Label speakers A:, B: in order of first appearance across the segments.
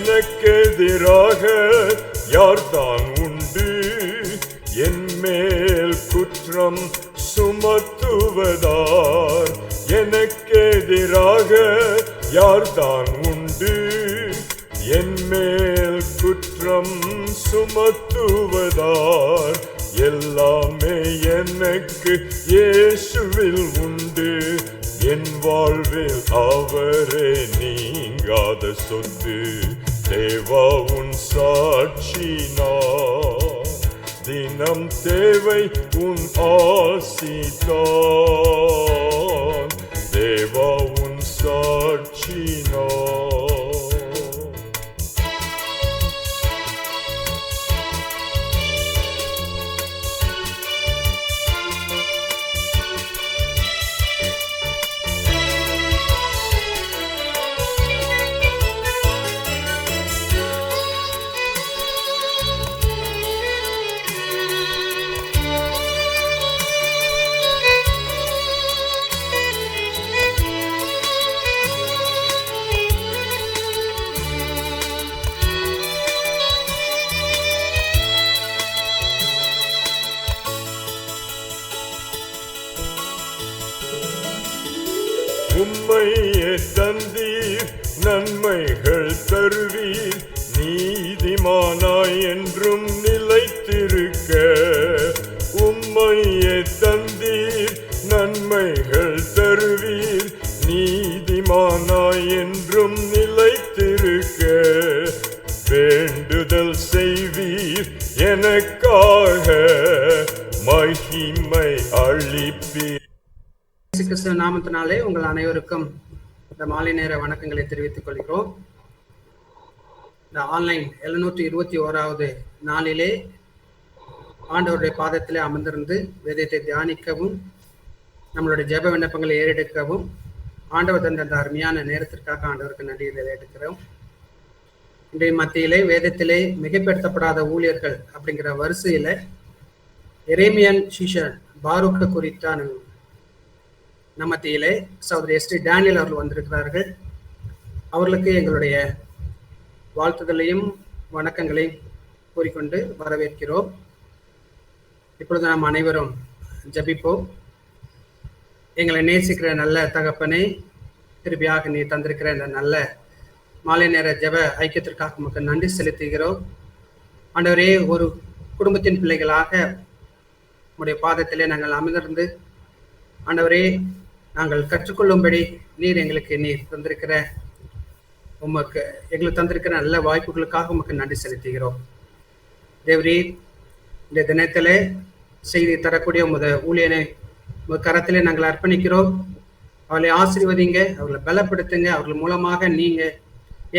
A: எனக்கெதிராக யார்தான் உண்டு? என் மேல் குற்றம் சுமத்துவதார். எனக்கெதிராக யார்தான் உண்டு? என் மேல் குற்றம் சுமத்துவதார். எல்லாமே எனக்கு இயேசுவில் உண்டு. என் வாழ்வில் அவரே நீங்காத சொத்து. தேவா உன் சாட்சி நான், தினம் தேவை உன் ஆசிதான். தேவா உன் சாட்சி நான். உம்மையே தந்தீர், நன்மைகள் தருவீர். நீதிமானாய் என்றும் நிலைத்திருக்க. உம்மையே தந்தீர், நன்மைகள் தருவீர். நீதிமானாய் என்றும் நிலைத்திருக்க. வேண்டுதல் செய்வீர் எனக்காக, மகிமை அளிப்பீர்.
B: கிறிஸ்துவ நாமத்தினாலே உங்கள் அனைவருக்கும் இந்த மாலை நேர வணக்கங்களை தெரிவித்துக் கொள்கிறோம். இந்த ஆன்லைன் 721வது நாளிலே ஆண்டவருடைய பாதத்திலே அமர்ந்திருந்து வேதத்தை தியானிக்கவும், நம்மளுடைய ஜெப விண்ணப்பங்களை ஏறெடுக்கவும் ஆண்டவர் தந்த அந்த அருமையான நேரத்திற்காக ஆண்டவருக்கு நன்றிகளை எடுக்கிறோம். இன்றைய மத்தியிலே வேதத்திலே மிகைப்படுத்தப்படாத ஊழியர்கள் அப்படிங்கிற வரிசையில எரேமியன் சீஷன் பாரூக்க குறித்தான நம்மத்தியிலே சகோதரி எஸ்டி டேனியல் அவர்கள் வந்திருக்கிறார்கள். அவர்களுக்கு எங்களுடைய வாழ்த்துதலையும் வணக்கங்களையும் கூறிக்கொண்டு வரவேற்கிறோம். இப்பொழுது நாம் அனைவரும் ஜபிப்போம். எங்களை நேசிக்கிற நல்ல தகப்பனே, திருப்பியாக நீ தந்திருக்கிற இந்த நல்ல மாலை நேர ஜப ஐக்கியத்திற்காக நமக்கு நன்றி செலுத்துகிறோம். ஆண்டவரே, ஒரு குடும்பத்தின் பிள்ளைகளாக உங்களுடைய பாதத்திலே நாங்கள் அமர்ந்திருந்து ஆண்டவரே நாங்கள் கற்றுக்கொள்ளும்படி நீர் தந்திருக்கிற எங்களுக்கு தந்திருக்கிற நல்ல வாய்ப்புகளுக்காக உமக்கு நன்றி செலுத்துகிறோம். தேவரே, இந்த தினத்திலே செய்தி தரக்கூடிய உமது ஊழியனை கரத்திலே நாங்கள் அர்ப்பணிக்கிறோம். அவர்களை ஆசீர்வதிங்க, அவர்களை பலப்படுத்துங்க. அவர்கள் மூலமாக நீங்க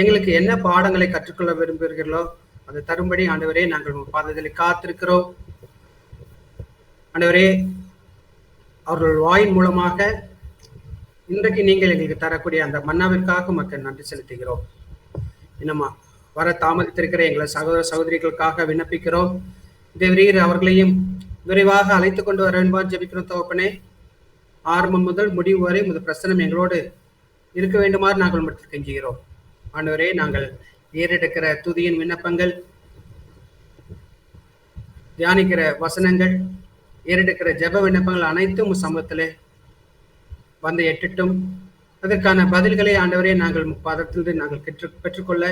B: எங்களுக்கு என்ன பாடங்களை கற்றுக்கொள்ள விரும்புகிறீர்களோ அதை தரும்படி ஆண்டவரே நாங்கள் உங்கள் பாதத்தில் காத்திருக்கிறோம். ஆண்டவரே, அவர்கள் வாயின் மூலமாக இன்றைக்கு நீங்கள் எங்களுக்கு தரக்கூடிய அந்த மன்னாவிற்காக மக்கள் நன்றி செலுத்துகிறோம். இன்னுமா வர தாமதித்திருக்கிற எங்களை சகோதர சகோதரிகளுக்காக விண்ணப்பிக்கிறோம். தேவரீர் அவர்களையும் விரைவாக அழைத்து கொண்டு வர வேண்டும் ஜெபிக்கிறோம். தகப்பனே, ஆரம்பம் முதல் முடிவு வரை முதல் பிரசனம் எங்களோடு இருக்க வேண்டுமாறு நாங்கள் மட்டும் கெஞ்சுகிறோம். ஆண்டவரே, நாங்கள் ஏறெடுக்கிற துதியின் விண்ணப்பங்கள், தியானிக்கிற வசனங்கள், ஏறெடுக்கிற ஜெப விண்ணப்பங்கள் அனைத்தும் சமூகத்திலே வந்து எட்டட்டும். அதற்கான பதில்களை ஆண்டவரே நாங்கள் பாதத்திலிருந்து நாங்கள் பெற்றுக்கொள்ள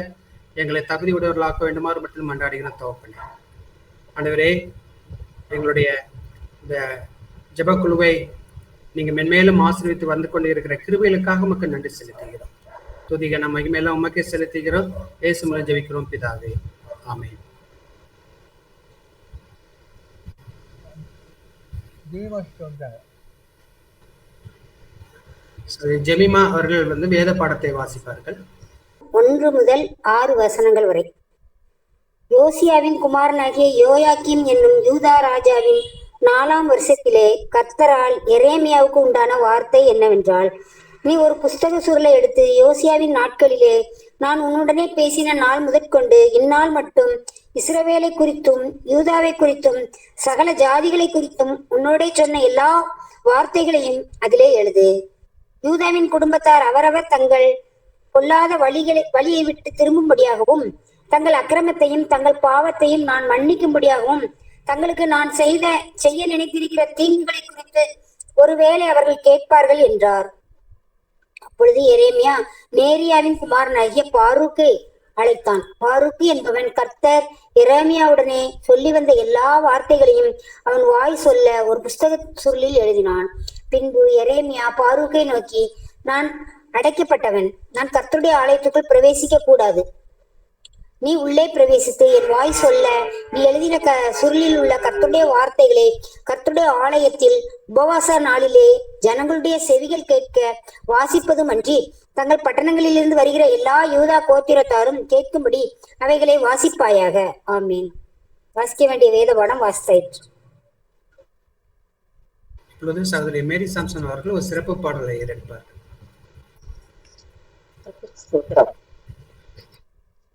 B: எங்களை தகுதி உடையவர்களாக்க வேண்டுமாறு மட்டும் மன்றாடுகிறோம். தகப்பனே, ஆண்டவரே, எங்களுடைய இந்த ஜெபக்குழுவை நீங்கள் மென்மேலும் ஆசீர்வித்து வந்து கொண்டு இருக்கிற கிருபைகளுக்காக உமக்கு நன்றி செலுத்துகிறோம். துதிக நம்ம மகிமையெல்லாம் உமக்கே செலுத்துகிறோம். இயேசு மூலம் ஜெபிக்கிறோம் பிதாவே, ஆமென். ஜெமிமா அவர்கள் வேத பாடத்தை வாசிப்பார்கள்.
C: 1 முதல் 6 வசனங்கள் வரை. யோசியாவின் குமாரனாகிய யோயாக்கீம் என்னும் யூதா ராஜாவின் 4ஆம் வருஷத்திலே கர்த்தரால் எரேமியாவுக்கு உண்டான வார்த்தை என்னவென்றால், நீ ஒரு புஸ்தக சுருளை எடுத்து யோசியாவின் நாட்களிலே நான் உன்னுடனே பேசின நாள் முதற்கொண்டு இந்நாள் மட்டும் இஸ்ரவேலை குறித்தும் யூதாவை குறித்தும் சகல ஜாதிகளை குறித்தும் உன்னோடே சொன்ன எல்லா வார்த்தைகளையும் அதிலே எழுது. யூதாவின் குடும்பத்தார் அவரவர் தங்கள் பொல்லாத வழியை விட்டு திரும்பும்படியாகவும் தங்கள் அக்கிரமத்தையும் தங்கள் பாவத்தையும் நான் மன்னிக்கும்படியாகவும் தங்களுக்கு நான் செய்ய நினைத்திருக்கிற தீங்குகளை குறித்து ஒருவேளை அவர்கள் கேட்பார்கள் என்றார். அப்பொழுது எரேமியா நேரியாவின் குமாரனாகிய பாரூக்கை அழைத்தான். பாரூக்கு என்பவன் கர்த்தர் எரேமியாவுடனே சொல்லி வந்த எல்லா வார்த்தைகளையும் அவன் வாய் சொல்ல ஒரு புஸ்தக சுருளில் எழுதினான். பின்பு எரேமியா பாரூக்கை நோக்கி, நான் அடைக்கப்பட்டவன், நான் கர்த்தருடைய ஆலயத்துக்குள் பிரவேசிக்க கூடாது. நீ உள்ளே பிரவேசித்து என் வாய் சொல்ல நீ எழுதின சுருளில் உள்ள கர்த்தருடைய வார்த்தைகளை கர்த்தருடைய ஆலயத்தில் உபவாச நாளிலே ஜனங்களுடைய செவிகள் கேட்க வாசிப்பதுமன்றி தங்கள் பட்டணங்களிலிருந்து வருகிற எல்லா யூதா கோத்திரத்தாரும் கேட்கும்படி அவைகளை வாசிப்பாயாக. ஆமீன். வாசிக்க வேண்டிய வேத பாடம் வாசித்தாயிற்று.
B: இப்பொழுது சகோதரி மேரி சாம்சன் அவர்கள் ஒரு சிறப்பு பாடலை ஏறெடுப்பார்.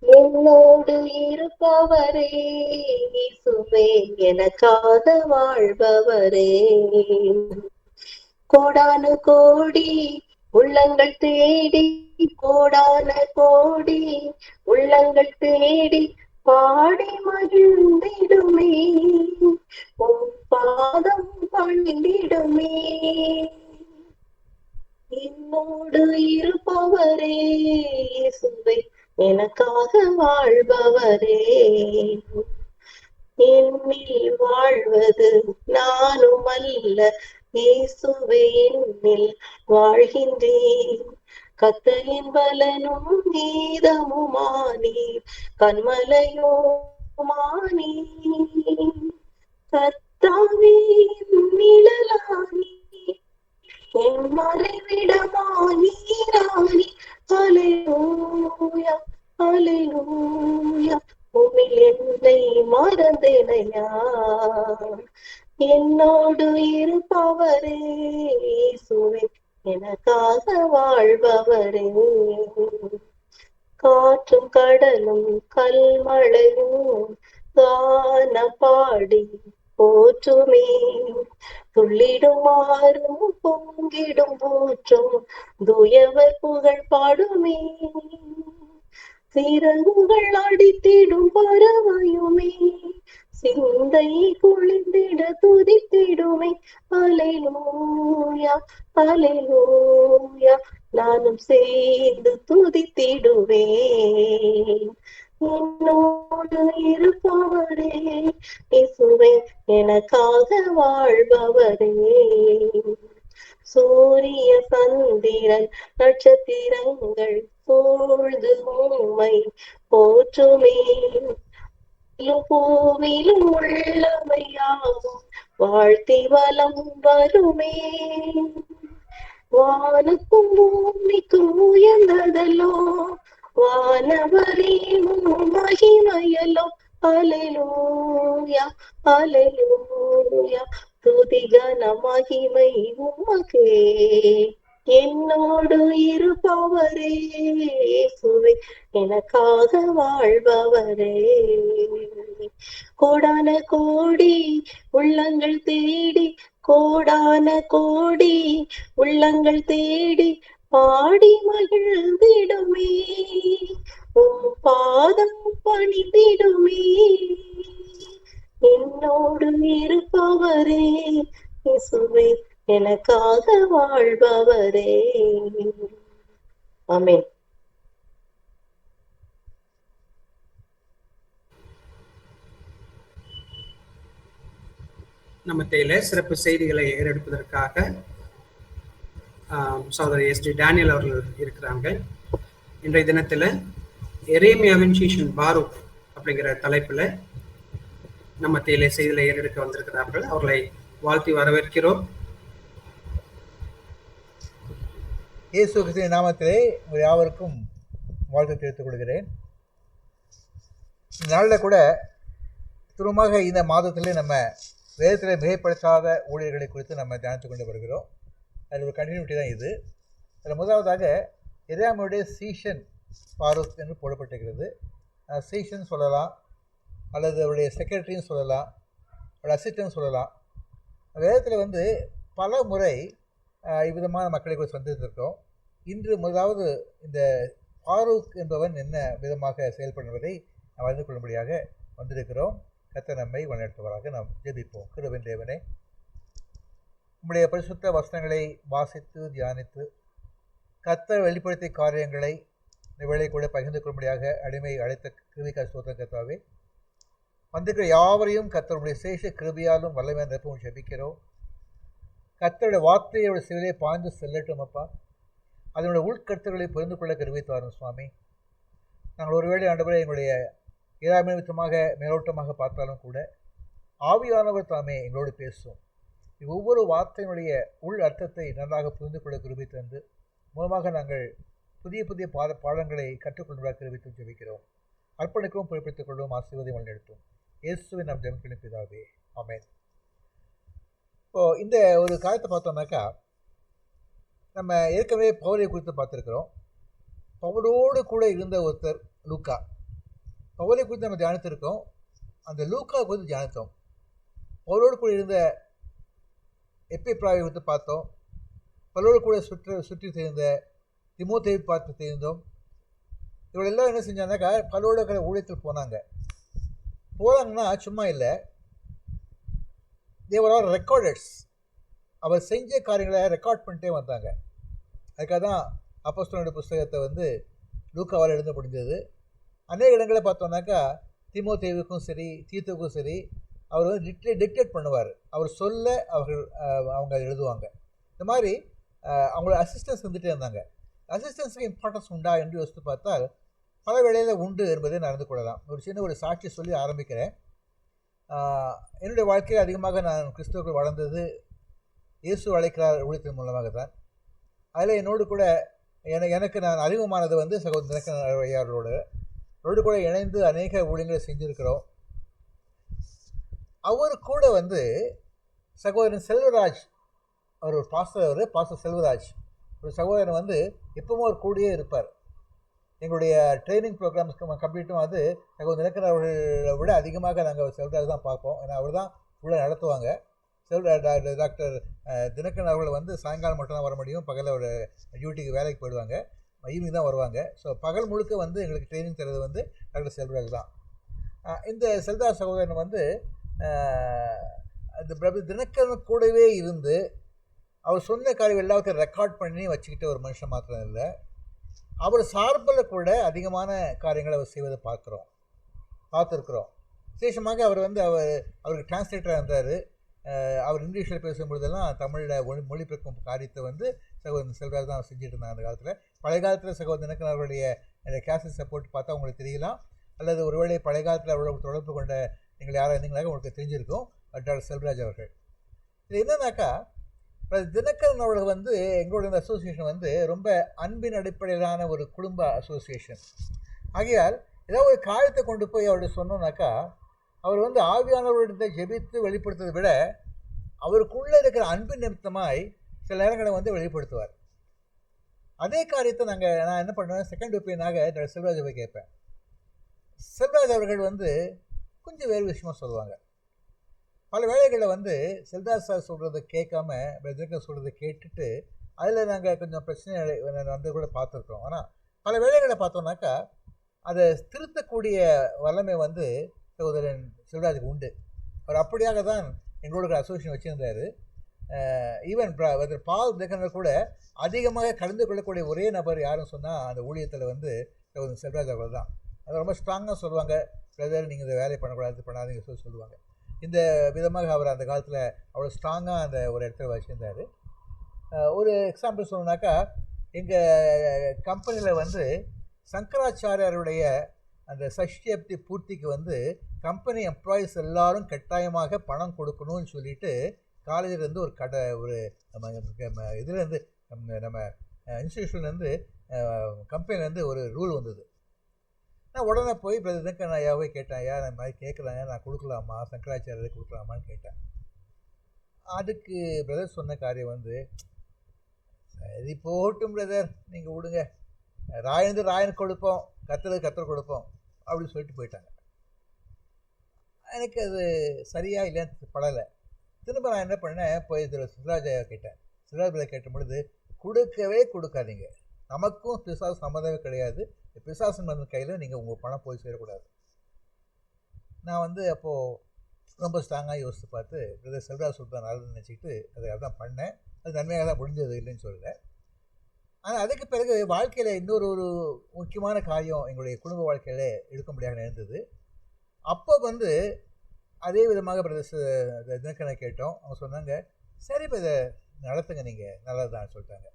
D: என்னோடு இருப்பவரே இயேசுவே, எனக்காக வாழ்பவரே, கோடானு கோடி உள்ளங்கள் தேடி, கோடான கோடி உள்ளங்கள் தேடி பாடி மகிழ்ந்திடுமே, உம் பாதம் பணிந்திடுமே. என்னோடு இருப்பவரே இயேசுவே, எனக்காக வாழ்பவரே, என்னில் வாழ்வது நானும் அல்ல, இயேசுவே என்னில் வாழ்கின்றேன். கர்த்தரின் பலனும் கீதமுமானீர், கண்மலையோமானீர், கர்த்தாவே நிழலானீர், என் மறைவிடமானீரானீர். ஹல்லேலூயா ஹல்லேலூயா, உம்மில் என்னை மறந்தேனையா. என்னோடு இருப்பவரே இயேசுவே, எனக்காக வாழ்பவரே, காற்றும் கடலும் கல்மழையும் காண பாடி போற்றுமே, துள்ளிடுமாறும் பொங்கிடும் பூற்றும் தூயவர் புகழ் பாடுமே, சிறகுகள் அடித்திடும் பறவையுமே சிந்தை குளிர்ந்திட துதித்திடுமே. ஹல்லேலூயா ஹல்லேலூயா, நானும் சேர்ந்து துதித்திடுவேன். என்னோடு இருப்பவரே இயேசுவே, எனக்காக வாழ்பவரே, சூரிய சந்திரன் நட்சத்திரங்கள் சூழ்ந்து உம்மை போற்றுமே, பூவிலும் உள்ளவையாகும் வாழ்த்தி வலம் வருமே, வானுக்கும் பூமிக்கும் உயர்ந்ததல்லோ வானவரே மகிமையல்லோ. ஹல்லேலூயா ஹல்லேலூயா, துதி கன மகிமை உமக்கே. என்னோடு இருப்பவரே இயேசுவே, எனக்காக வாழ்பவரே, கோடான கோடி உள்ளங்கள் தேடி, கோடான கோடி உள்ளங்கள் தேடி பாடி மகிழ்ந்திடுமே, உம் பாதம் பணிந்திடுமே. என்னோடு இருப்பவரே இயேசுவே, எனக்காக வாழ்பவரே. ஆமென்.
B: நம்ம தேயில சிறப்பு செய்திகளை ஏறெடுப்பதற்காக சகோதரி எஸ்டி டேனியல் அவர்கள் இருக்கிறாங்க. இன்றைய தினத்துல எரேமியாவின் சீஷன் பாரூக் அப்படிங்கிற தலைப்புல நம்ம தேயிலை செய்திகளை ஏறெடுக்க வந்திருக்கிறார்கள். அவர்களை வாழ்த்தி வரவேற்கிறோம்.
E: இயேசு கிறிஸ்துவின் நாமத்திலே உங்கள் யாவருக்கும் வாழ்த்து தெரிவித்துக் கொள்கிறேன். இந்த நாளில் கூட திரும்பமாக இந்த மாதத்திலே நம்ம வேதத்தில் மிகைப்படுத்தாத ஊழியர்களை குறித்து நம்ம தியானித்து கொண்டு வருகிறோம். அதில் ஒரு கண்டினியூட்டி தான் இது. அதில் முதலாவதாக எரேமியாவுடைய சீஷன் பாரூக் என்று போடப்பட்டிருக்கிறது. சீஷன் சொல்லலாம், அல்லது அவருடைய செக்ரட்டரின்னு சொல்லலாம், அவருடைய அசிஸ்டன்ட் சொல்லலாம். வேதத்தில் பல முறை இவ்விதமான மக்களை கூட சந்தித்திருக்கோம். இன்று முதலாவது இந்த ஃபாரூக் என்பவன் என்ன விதமாக செயல்படுவதை நாம் அறிந்து கொள்ளும்படியாக வந்திருக்கிறோம். கர்த்தர் நம்மை வழிநடத்துவராக. நாம் ஜெபிப்போம். கிருபையின் தேவனே, உம்முடைய பரிசுத்த வசனங்களை வாசித்து தியானித்து கர்த்தர் வெளிப்படுத்திய காரியங்களை இந்த வேளை கூட பகிர்ந்து கொள்ளும்படியாக அடிமை அழைத்த கிருபைக்காக ஸ்தோத்திரம் கர்த்தாவே. வந்திருக்கிற யாவரையும் கர்த்தருடைய சேஷ கிருபையாலும் வல்லமையாக நிரப்பவும் ஜெபிக்கிறோம். கர்த்தருடைய வார்த்தையோட சிவிலே பாய்ந்து செல்லட்டும் அப்பா. அதனுடைய உள்கருத்துக்களை புரிந்து கொள்ள கிருபை தாரும் சுவாமி. நாங்கள் ஒருவேளை ஆண்டவரே எங்களுடைய நிமித்தமாக மேலோட்டமாக பார்த்தாலும் கூட ஆவியானவர் தாமே எங்களோடு பேசும். ஒவ்வொரு வார்த்தையினுடைய உள் அர்த்தத்தை நன்றாக புரிந்து கொள்ள கிருபை தந்து மூலமாக நாங்கள் புதிய புதிய பாடங்களை கற்றுக்கொள்வதாக கிருபை ஜெபிக்கிறோம். அர்ப்பணிக்கவும் பொறுப்பெடுத்துக் கொள்வோம். ஆசீர்வாதம் வழிநடத்தும். இயேசுவின் நாம் ஜெபம் பிதாவே, ஆமென். இப்போது இந்த ஒரு காரியத்தை பார்த்தோம்னாக்கா, நம்ம ஏற்கனவே பவுலை குறித்து பார்த்துருக்குறோம். பவுலோடு கூட இருந்த ஒருத்தர் லூக்கா. பவுலை குறித்து நம்ம தியானித்திருக்கோம். அந்த லூக்கா குறித்து தியானித்தோம். பவுலோடு கூட இருந்த எப்பிப்ராயை குறித்து பார்த்தோம். பவுலோடு கூட சுற்றி தெரிந்த திமோத்தேயை பார்த்து தெரிந்தோம். இவளெல்லாம் என்ன செஞ்சாங்கன்னாக்கா, பவுலோடு இருக்கிற ஊழியத்தில் போனாங்கன்னா சும்மா இல்லை, தேவர் ஆர் ரெக்கார்டர்ஸ். அவர் செஞ்ச காரியங்களை ரெக்கார்ட் பண்ணிட்டே வந்தாங்க. அதுக்காக தான் அப்போஸ்தலனுடைய புஸ்தகத்தை லூக்காவால் எழுத முடிஞ்சது. அநேக இடங்களை பார்த்தோம்னாக்கா திமோத்தேயுவுக்கும் சரி தீத்துவுக்கும் சரி அவர் டிக்டேட் பண்ணுவார். அவர் சொல்ல அவங்க எழுதுவாங்க. இந்த மாதிரி அவங்களோட அசிஸ்டன்ஸ் வந்துகிட்டே இருந்தாங்க. அசிஸ்டன்ஸுக்கு இம்பார்ட்டன்ஸ் உண்டா என்று யோசித்து பார்த்தால் பல வேளையில் உண்டு என்பதை நடந்து கொள்ளலாம். ஒரு சாட்சி சொல்லி ஆரம்பிக்கிறேன். என்னுடைய வாழ்க்கையில் அதிகமாக நான் கிறிஸ்துவுக்குள் வளர்ந்தது இயேசு அழைக்கிறார் ஊழியத்தின் மூலமாக தான். அதில் என்னோடு கூட எனக்கு நான் அறிமுகமானது சகோதரன் ஐயாரோடு கூட இணைந்து அநேக ஊழியங்களை செஞ்சுருக்கிறோம். அவர் கூட சகோதரன் செல்வராஜ், அவர் ஒரு பாஸ்டர் செல்வராஜ், ஒரு சகோதரன் எப்பவும் அவர் கூடயே இருப்பார். எங்களுடைய ட்ரைனிங் ப்ரோக்ராம்ஸ்க்கு கம்ப்ளீட்டும் சகோதரன் தினகரன் அவர்களை விட அதிகமாக நாங்கள் செல்வராஜ் தான் பார்ப்போம். ஏன்னா அவர் தான் உள்ளே நடத்துவாங்க. டாக்டர் தினகரன் அவர்கள் சாயங்காலம் மட்டும் தான் வர முடியும். பகலில் ஒரு டியூட்டிக்கு வேலைக்கு போயிடுவாங்க. ஈவினிங் தான் வருவாங்க. ஸோ பகல் முழுக்க எங்களுக்கு ட்ரைனிங் தரது டாக்டர் செல்வராஜ் தான். இந்த செல்வராஜ் சகோதரன் அந்த பிரபு தினகரன் கூடவே இருந்து அவர் சொன்ன காரியம் எல்லாத்தையும் ரெக்கார்ட் பண்ணி வச்சுக்கிட்ட ஒரு மனுஷன் மாத்திரம் இல்லை, அவர் சார்பில் கூட அதிகமான காரியங்களை அவர் செய்வதை பார்த்துருக்குறோம். விசேஷமாக அவர் அவருக்கு டிரான்ஸ்லேட்டராக இருந்தார். அவர் இங்கிலீஷில் பேசும்பொழுதெல்லாம் தமிழில் மொழிபெயர்க்கும் காரியத்தை சகோதரன் செல்வராஜ் தான் செஞ்சுட்டு இருந்தாங்க அந்த காலத்தில். பழைய காலத்தில் சகோதரன் தினகரன் அவருடைய கேசட்ஸை போட்டு பார்த்தா உங்களுக்கு தெரியலாம். அல்லது ஒருவேளை பழைய காலத்தில் அவரோட தொடர்பு கொண்ட நீங்கள் யாராக இருந்தீங்களாக உங்களுக்கு தெரிஞ்சிருக்கும் டாக்டர் செல்வராஜ் அவர்கள். இது என்னன்னாக்கா, தினகரன் அவர்கள் எங்களோட இந்த அசோசியேஷன் ரொம்ப அன்பின் அடிப்படையிலான ஒரு குடும்ப அசோசியேஷன். ஆகையால் ஏதாவது ஒரு காரியத்தை கொண்டு போய் அவர்கிட்ட சொன்னோம்னாக்கா, அவர் ஆவியானவர்களிடத்தை ஜெபித்து வெளிப்படுத்துவதை விட அவருக்குள்ளே இருக்கிற அன்பின் நிமித்தமாய் சில நேரங்களை வெளிப்படுத்துவார். அதே காரியத்தை நான் என்ன பண்ணுவேன், செகண்ட் ஒப்பீனியனாக டாக்டர் செல்வராஜ் போய் கேட்பேன். செல்வராஜ் அவர்கள் கொஞ்சம் வேறு விஷயமாக சொல்லுவாங்க. பல வேளைகளில் செல்வராஜ் சார் சொல்கிறத கேட்காம தினகரன் சொல்கிறத கேட்டுட்டு அதில் நாங்கள் கொஞ்சம் பிரச்சனை கூட பார்த்துருக்கோம். ஆனால் பல வேளைகளில் பார்த்தோம்னாக்கா அதை திருத்தக்கூடிய வல்லமை சகோதரன் செல்வராஜுக்கு உண்டு. அவர் அப்படியாக தான் எங்களோட அசோசியேஷன் வச்சுருந்தார். ஈவன் பால் தினகரன் கூட அதிகமாக கலந்து கொள்ளக்கூடிய ஒரே நபர் யாருன்னு சொன்னால் அந்த ஊழியத்தில் சகோதரன் செல்வராஜ் அவர்கள் தான். அதை ரொம்ப ஸ்ட்ராங்காக சொல்லுவாங்க, பிரதர் நீங்கள் இந்த வேலையை பண்ணாதீங்க சொல்லுவாங்க. இந்த விதமாக அவர் அந்த காலத்தில் அவ்வளோ ஸ்ட்ராங்காக அந்த ஒரு இடத்துல வச்சுருந்தார். ஒரு எக்ஸாம்பிள் சொல்லணுன்னாக்கா, எங்கள் கம்பெனியில் சங்கராச்சாரியருடைய அந்த சஷ்டியப்தி பூர்த்திக்கு கம்பெனி எம்ப்ளாயீஸ் எல்லாரும் கட்டாயமாக பணம் கொடுக்கணும்னு சொல்லிட்டு காலேஜிலேருந்து ஒரு இதுலேருந்து நம்ம இன்ஸ்டியூஷன்லேருந்து கம்பெனிலேருந்து ஒரு ரூல் வந்தது. நான் உடனே போய் தினகரன் ஐயாவே கேட்டேன், ஐயா நான் மாதிரி கேட்குறாங்க, நான் கொடுக்கலாமா, சங்கராச்சாரியரை கொடுக்கலாமான்னு கேட்டேன். அதுக்கு பிரதர் சொன்ன காரியம் சரி போகட்டும் பிரதர், நீங்கள் விடுங்க, ராயனுக்கு கொடுப்போம், கத்தர் கொடுப்போம் அப்படின்னு சொல்லிட்டு போயிட்டாங்க. எனக்கு அது சரியா இல்லைன்னு படலை. திரும்ப நான் என்ன பண்ணேன், போய் சிவராஜ் ஐயா கேட்டேன். சிவராஜ் கேட்ட பொழுது கொடுக்கவே கொடுக்காதீங்க, நமக்கும் பிசாசு சம்மந்தமே கிடையாது. பிசாசு மருந்து கையில் நீங்கள் உங்கள் பணம் போய் சேரக்கூடாது. நான் வந்து அப்போது ரொம்ப ஸ்ட்ராங்காக யோசித்து பார்த்து பிரதர் செல்வராஜ் சொல்லிட்டு நல்லதுன்னு நினச்சிக்கிட்டு அதை அதான் பண்ணேன். அது நன்மையாக தான் முடிஞ்சது, இல்லைன்னு சொல்லலை. ஆனால் அதுக்கு பிறகு வாழ்க்கையில் இன்னொரு முக்கியமான காரியம் எங்களுடைய குடும்ப வாழ்க்கையில் எடுக்கும்படியாக நேர்ந்தது. அப்போ வந்து அதே விதமாக பிரதர் தினக்கனை கேட்டோம். அவங்க சொன்னாங்க, சரி இப்போ இதை நடத்துங்க, நீங்கள் நல்லதுதான் சொல்லிட்டாங்க.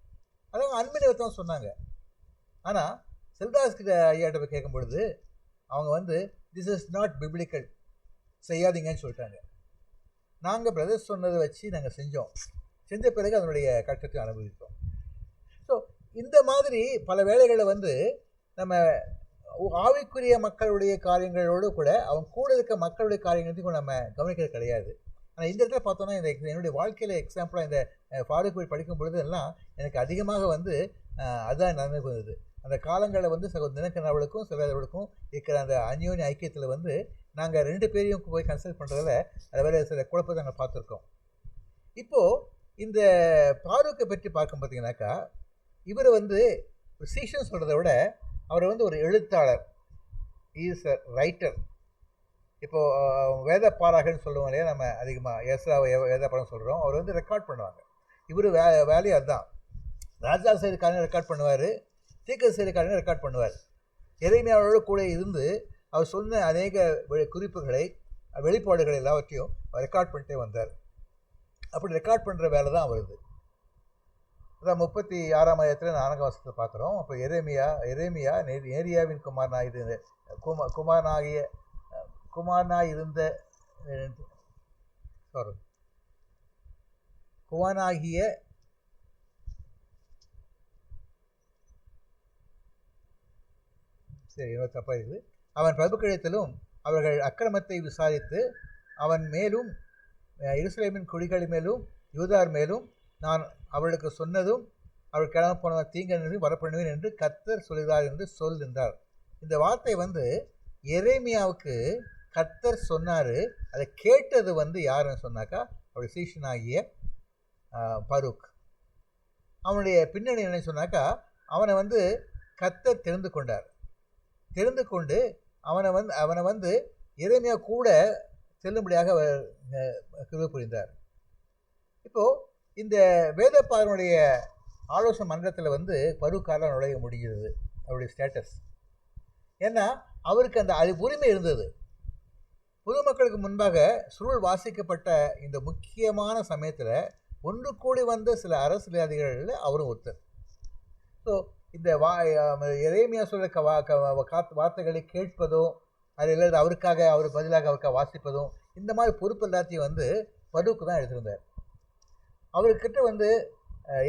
E: அதான் அன்பு நிறுத்தம் சொன்னாங்க. ஆனால் செல்வராஜ் ஐயாட்ட போய் கேட்கும் பொழுது அவங்க வந்து திஸ் இஸ் நாட் பிப்ளிக்கல், செய்யாதீங்கன்னு சொல்லிட்டாங்க. நாங்கள் பிரதர்ஸ் சொன்னதை வச்சு நாங்கள் செஞ்ச பிறகு அதனுடைய கட்டத்தை அனுபவித்தோம். ஸோ இந்த மாதிரி பல வேளைகளில் வந்து நம்ம ஆவிக்குரிய மக்களுடைய காரியங்களோடு கூட அவங்க கூட இருக்க மக்களுடைய காரியங்களையும் நம்ம கவனிக்கிறது கிடையாது. ஆனால் இந்த இடத்துல பார்த்தோன்னா இந்த என்னுடைய வாழ்க்கையில் எக்ஸாம்பிளாக இந்த ஃபாரூக் போய் படிக்கும் பொழுது எல்லாம் எனக்கு அதிகமாக வந்து அதுதான் நடந்து வந்தது. அந்த காலங்களில் வந்து தினக்கரவர்களுக்கும் செல்வர்களுக்கும் இருக்கிற அந்த அந்யோன்ய ஐக்கியத்தில் வந்து நாங்கள் 2 பேரையும் போய் கன்சல்ட் பண்ணுறதில் அதை வேறு சில குழப்பத்தை நாங்கள் பார்த்துருக்கோம். இப்போது இந்த ஃபாரூக்கை பற்றி பார்க்கும் பார்த்தீங்கன்னாக்கா, இவர் வந்து சீஷன் சொல்கிறத விட அவர் வந்து ஒரு எழுத்தாளர், இஸ் அ ரைட்டர். இப்போது வேத பாராகன்னு சொல்லுவோம் இல்லையா, நம்ம அதிகமாக வேத பாடம் சொல்கிறோம். அவர் வந்து ரெக்கார்ட் பண்ணுவாங்க. இவர் வேலையும் அதுதான். ராஜா சைடுக்காரன் ரெக்கார்ட் பண்ணுவார், தீர்க்க சைடுக்காரன் ரெக்கார்ட் பண்ணுவார். எரேமியாவோடு கூட இருந்து அவர் சொன்ன அநேக குறிப்புகளை, வெளிப்பாடுகள் எல்லாவற்றையும் ரெக்கார்ட் பண்ணிட்டே வந்தார். அப்படி ரெக்கார்ட் பண்ணுற வேலை தான் அவருது. அதான் 36ஆம் அதிகாரத்தில் 4ஆம் வசனத்தை பார்க்குறோம். அப்போ எரேமியா நேரியாவின் குமாரனாகிய சரி தப்பாக இருக்குது. அவன் பிரபுக்களிடத்திலும் அவர்கள் அக்கிரமத்தை விசாரித்து அவன் மேலும் எருசலேமின் குடிகள் மேலும் யூதார் மேலும் நான் அவளுக்கு சொன்னதும் அவள் கிளம்ப போன தீங்கன்னு வரப்பண்ணுவேன் என்று கர்த்தர் சொல்கிறார் என்று என்றார். இந்த வார்த்தை வந்து எரேமியாவுக்கு கர்த்தர் சொன்னார். அதை கேட்டது வந்து யாருன்னு சொன்னாக்கா அவருடைய சீஷனாகிய ஃபாரூக். அவனுடைய பின்னணி என்ன சொன்னாக்கா, அவனை வந்து கர்த்தர் தெரிந்து கொண்டு அவனை வந்து எரேமியா கூட செல்லும்படியாக கிருபை புரிந்தார். இப்போது இந்த வேதப்பாரனுடைய ஆலோசனை மன்றத்தில் வந்து பருக்கால நுழைய முடிகிறது அவருடைய ஸ்டேட்டஸ். ஏன்னா அவருக்கு அந்த உரிமை இருந்தது. பொதுமக்களுக்கு முன்பாக சுருள் வாசிக்கப்பட்ட இந்த முக்கியமான சமயத்தில் ஒன்று கூடி வந்த சில அரசியலாதிகளில் அவரும் ஒருத்தர். ஸோ இந்த எரேமியா சொல்கிற வார்த்தைகளை கேட்பதும், அது இல்லாத அவர் பதிலாக அவருக்காக வாசிப்பதும், இந்த மாதிரி பொறுப்பு எல்லாத்தையும் வந்து பருவுக்கு தான் எடுத்திருந்தார். அவர்கிட்ட வந்து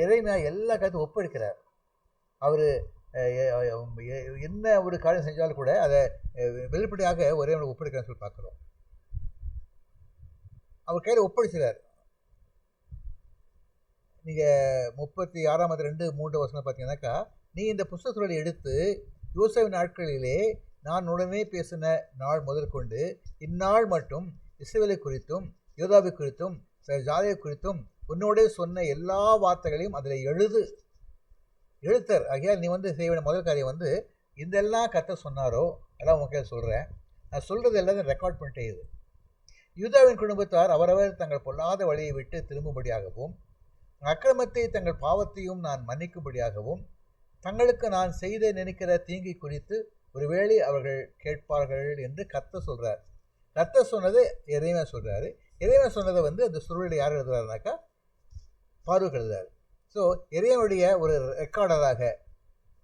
E: எரேமியா எல்லா காரியத்தையும் ஒப்படைக்கிறார். அவர் என்ன ஒரு காரியம் செஞ்சாலும் கூட அதை வெளிப்படையாக ஒரே ஒப்படைக்கிறான்னு சொல்லி பார்க்குறோம். அவர் கையில் ஒப்படைக்கிறார். நீங்கள் 36ஆம் 2-3 வசனம் பார்த்தீங்கன்னாக்கா, நீ இந்த புஸ்தகத்தை எடுத்து யோசேப்பின் நாட்களிலே நான் உடனே பேசின நாள் முதற்கொண்டு இந்நாள் மட்டும் இஸ்ரவேலை குறித்தும் யோதாவை குறித்தும் ஜாதியை குறித்தும் உன்னோடே சொன்ன எல்லா வார்த்தைகளையும் அதில் எழுத்தர் ஆகியால் நீ வந்து செய்ய வேண்டிய முதல் காரியம் வந்து இதெல்லாம் கர்த்தர் சொன்னாரோ எல்லாம் உங்கள் சொல்கிறேன். நான் சொல்கிறது எல்லாத்தையும் ரெக்கார்ட் பண்ணிட்டே இது. யூதாவின் குடும்பத்தார் அவரவர் தங்கள் பொல்லாத வழியை விட்டு திரும்பும்படியாகவும் அக்கிரமத்தை தங்கள் பாவத்தையும் நான் மன்னிக்கும்படியாகவும் தங்களுக்கு நான் செய்த நினைக்கிற தீங்கை குறித்து ஒருவேளை அவர்கள் கேட்பார்கள் என்று கர்த்தர் சொல்கிறார். கர்த்தர் சொன்னது எரேமியா சொல்கிறாரு. எரேமியா சொன்னதை வந்து அந்த சுருளில் யார் எழுதுறாருனாக்கா ஃபாரூக் எழுதுறாரு. ஸோ எரேமியாவுடைய ஒரு ரெக்கார்டராக,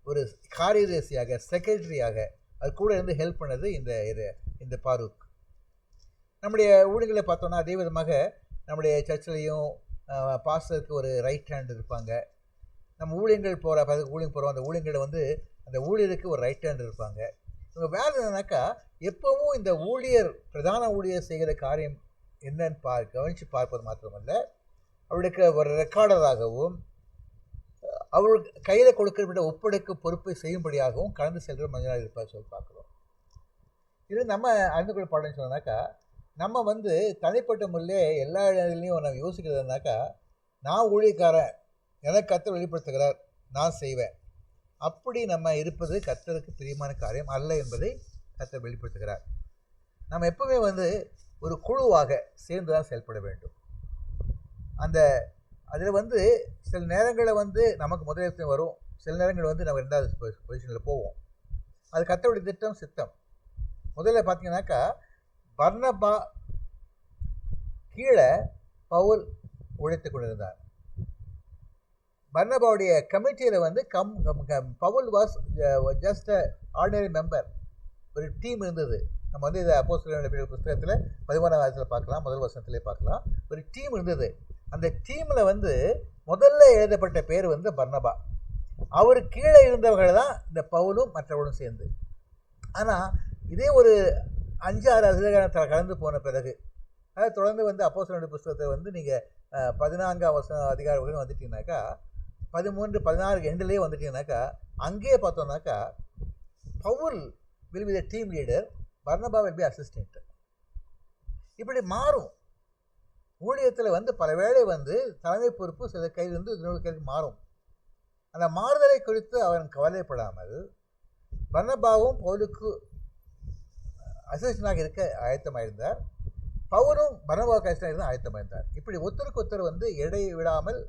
E: ஒரு காரியதர்சியாக, செக்ரட்டரியாக அது கூட இருந்து ஹெல்ப் பண்ணது இந்த ஃபாரூக். நம்முடைய ஊழியர்களை பார்த்தோன்னா அதே விதமாக நம்முடைய சர்ச்சிலையும் பாஸ்டருக்கு ஒரு ரைட் ஹேண்ட் இருப்பாங்க. நம்ம ஊழியர்கள் ஊழியம் போகிறோம், அந்த ஊழியர்களை வந்து அந்த ஊழியருக்கு ஒரு ரைட் ஹேண்ட் இருப்பாங்க. இவங்க வேலை என்னன்னாக்கா எப்பவும் இந்த பிரதான ஊழியர் செய்கிற காரியம் என்னன்னு கவனித்து பார்ப்பது மாத்திரமல்ல, அவளுக்கு ஒரு ரெக்கார்டராகவும் அவள் கையில் கொடுக்கப்பட்ட ஒப்படைக்கும் பொறுப்பை செய்யும்படியாகவும் கலந்து செல்கிற மனிதனாக இருப்பார் சொல்லி பார்க்குறோம். இது நம்ம அறிந்து கொள்ள பாடம்னு சொன்னாக்கா, நம்ம வந்து தனிப்பட்ட முறையிலே எல்லா இடத்துலையும் நம்ம யோசிக்கிறதுனாக்கா, நான் ஊழியக்காரன், எனக்கு கர்த்தர் வெளிப்படுத்துகிறார், நான் செய்வேன். அப்படி நம்ம இருப்பது கர்த்தருக்கு பிரியமான காரியம் அல்ல என்பதை கர்த்தர் வெளிப்படுத்துகிறார். நம்ம எப்பவுமே வந்து ஒரு குழுவாக சேர்ந்து தான் செயல்பட வேண்டும். அதில் வந்து சில நேரங்களில் வந்து நமக்கு முதலிடத்தில் வரும், சில நேரங்களில் வந்து நம்ம 2வது பொசிஷனில் போவோம். அது கர்த்தருடைய திட்டம், சித்தம். முதல்ல பார்த்தீங்கன்னாக்கா பர்னபா கீழே பவுல் உழைத்து கொண்டிருந்தார். பர்னபாவுடைய கமிட்டியில் வந்து Paul was just ordinary member. ஒரு டீம் இருந்தது. நம்ம வந்து இதை அப்போஸ்தலர்களுடைய புத்தகத்தில் 11ஆம் அதிகாரத்தில் பார்க்கலாம், முதல் வசனத்திலே பார்க்கலாம். ஒரு டீம் இருந்தது. அந்த டீமில் வந்து முதல்ல எழுதப்பட்ட பேர் வந்து பர்னபா. அவர் கீழே இருந்தவர்கள் தான் இந்த பவுலும் மற்றவர்களும் சேர்ந்து. ஆனால் இதே ஒரு 5-6 அதிகாரத்தில் கலந்து போன பிறகு, அதாவது தொடர்ந்து வந்து அப்போஸ்தலர்களுடைய புத்தகத்தை வந்து நீங்கள் 14ஆம் அதிகாரம் வரைக்கும் வந்துட்டீங்கன்னாக்கா, 13, 16 எண்டுலேயே வந்துட்டீங்கன்னாக்கா, அங்கேயே பார்த்தோம்னாக்கா Pavul will be the team leader, Barnabas will be assistant. இப்படி மாறும். ஊழியத்தில் வந்து பல வேளை வந்து தலைமை பொறுப்பு சில கையிலிருந்து இன்னொரு கைக்கு மாறும். அந்த மாறுதலை குறித்து அவன் கவலைப்படாமல் பர்னபாவும் பவுலுக்கு அசிஸ்டண்டாக இருக்க ஆயத்தமாயிருந்தார். பவுலும் பர்னபாவுக்கு அசிஸ்டண்டாக இருந்த ஆயத்தமாயிருந்தார். இப்படி ஒருத்தருக்கு ஒருத்தர் வந்து எடை விடாமல்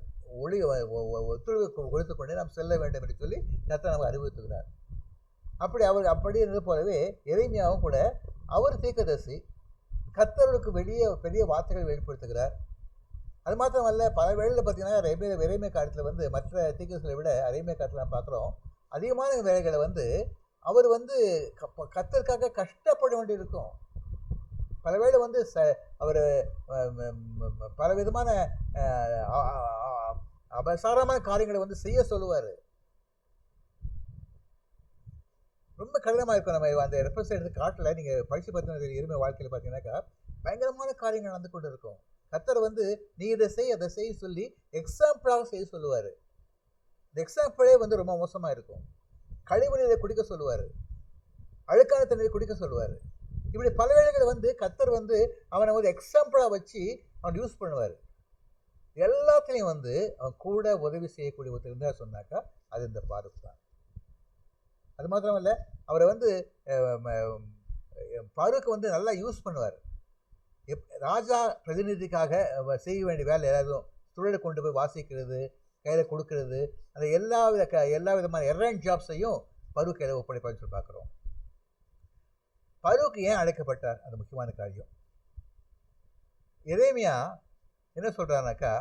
E: ஒத்துழைப்பு கொடுத்து கொண்டே நாம் செல்ல வேண்டும் என்று சொல்லி கர்த்தர் நமக்கு அறிவுறுத்துகிறார். அப்படி இருந்தது போலவே எரேமியாவும் கூட அவர் தீர்க்கதரிசி, கர்த்தருக்கு பெரிய வார்த்தைகள் வெளிப்படுத்துகிறார். அது மாத்திரமல்ல, பல வேளையில் பார்த்தீங்கன்னா எரேமியா காலத்தில் வந்து மற்ற தீர்க்கதரிசிகளை விட எரேமியா காலத்தில் நாம் பார்க்குறோம், அதிகமான வேலைகளை வந்து அவர் வந்து கர்த்தருக்காக கஷ்டப்பட வேண்டியிருக்கும். பல வேளை வந்து அவர் பல விதமான அபசாரமான காரியங்களை வந்து செய்ய சொல்லுவார். ரொம்ப கடினமாக இருக்கும். நம்ம அந்த ரெஃபரன்ஸ் எடுத்து காட்டல, நீங்கள் படித்து பார்த்தீங்கன்னா எருமை வாழ்க்கையில் பார்த்தீங்கன்னாக்கா பயங்கரமான காரியங்கள் நடந்து கொண்டு இருக்கும். கர்த்தர் வந்து நீ இதை செய் அதை செய் சொல்லி எக்ஸாம்பிளாக செய்ய சொல்லுவார். இந்த எக்ஸாம்பிளே வந்து ரொம்ப மோசமாக இருக்கும். கழிவு நீரை குடிக்க சொல்லுவார், அழுக்கான தண்ணீரை குடிக்க சொல்லுவார். இப்படி பல வேளைகளை வந்து கர்த்தர் வந்து அவனை ஒரு எக்ஸாம்பிளாக வச்சு அவன் யூஸ் பண்ணுவார். எல்லாத்துலேயும் வந்து அவன் கூட உதவி செய்யக்கூடிய ஒருத்தர் இருந்தால் சொன்னாக்கா அது இந்த பாரூக் தான். அது மாத்திரமல்ல, அவரை வந்து பாரூக் வந்து நல்லா யூஸ் பண்ணுவார். ராஜா பிரதிநிதிக்காக செய்ய வேண்டிய வேலை ஏதாவதும் தொழிலை கொண்டு போய் வாசிக்கிறது, கையில் கொடுக்கறது, அந்த எல்லா விதமான எரண்ட் ஜாப்ஸையும் பரூக் கையில் ஒப்படைப்பான்னு சொல்லி பார்க்குறோம். பரூக் ஏன் அழைக்கப்பட்டார்? அது முக்கியமான காரியம். எரேமியா என்ன சொல்கிறானாக்கா,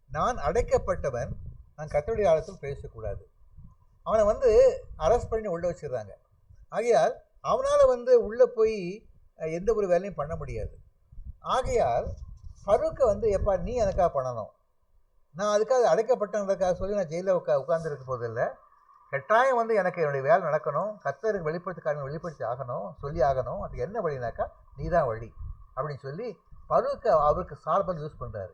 E: நான் அடைக்கப்பட்டவன், நான் கர்த்தருடைய ஆலயத்தில் பேசக்கூடாது. அவனை வந்து அரெஸ்ட் பண்ணி உள்ளே வச்சிடுறாங்க. ஆகையால் அவனால் வந்து உள்ளே போய் எந்த ஒரு வேலையும் பண்ண முடியாது. ஆகையால் பரூக்கை வந்து எப்பா நீ எனக்காக பண்ணணும், நான் அதுக்காக அடைக்கப்பட்டவங்களுக்காக சொல்லி நான் ஜெயிலில் உட்கார்ந்துருக்க போதில்லை, கட்டாயம் வந்து எனக்கு என்னுடைய வேலை நடக்கணும், கர்த்தருக்கு வெளிப்படுத்த காரியங்கள் வெளிப்படுத்தி ஆகணும், சொல்லி ஆகணும். அதுக்கு என்ன வழினாக்கா நீ தான் வழி அப்படின்னு சொல்லி பரூக்கை அவருக்கு சார்பாக யூஸ் பண்ணுறாரு.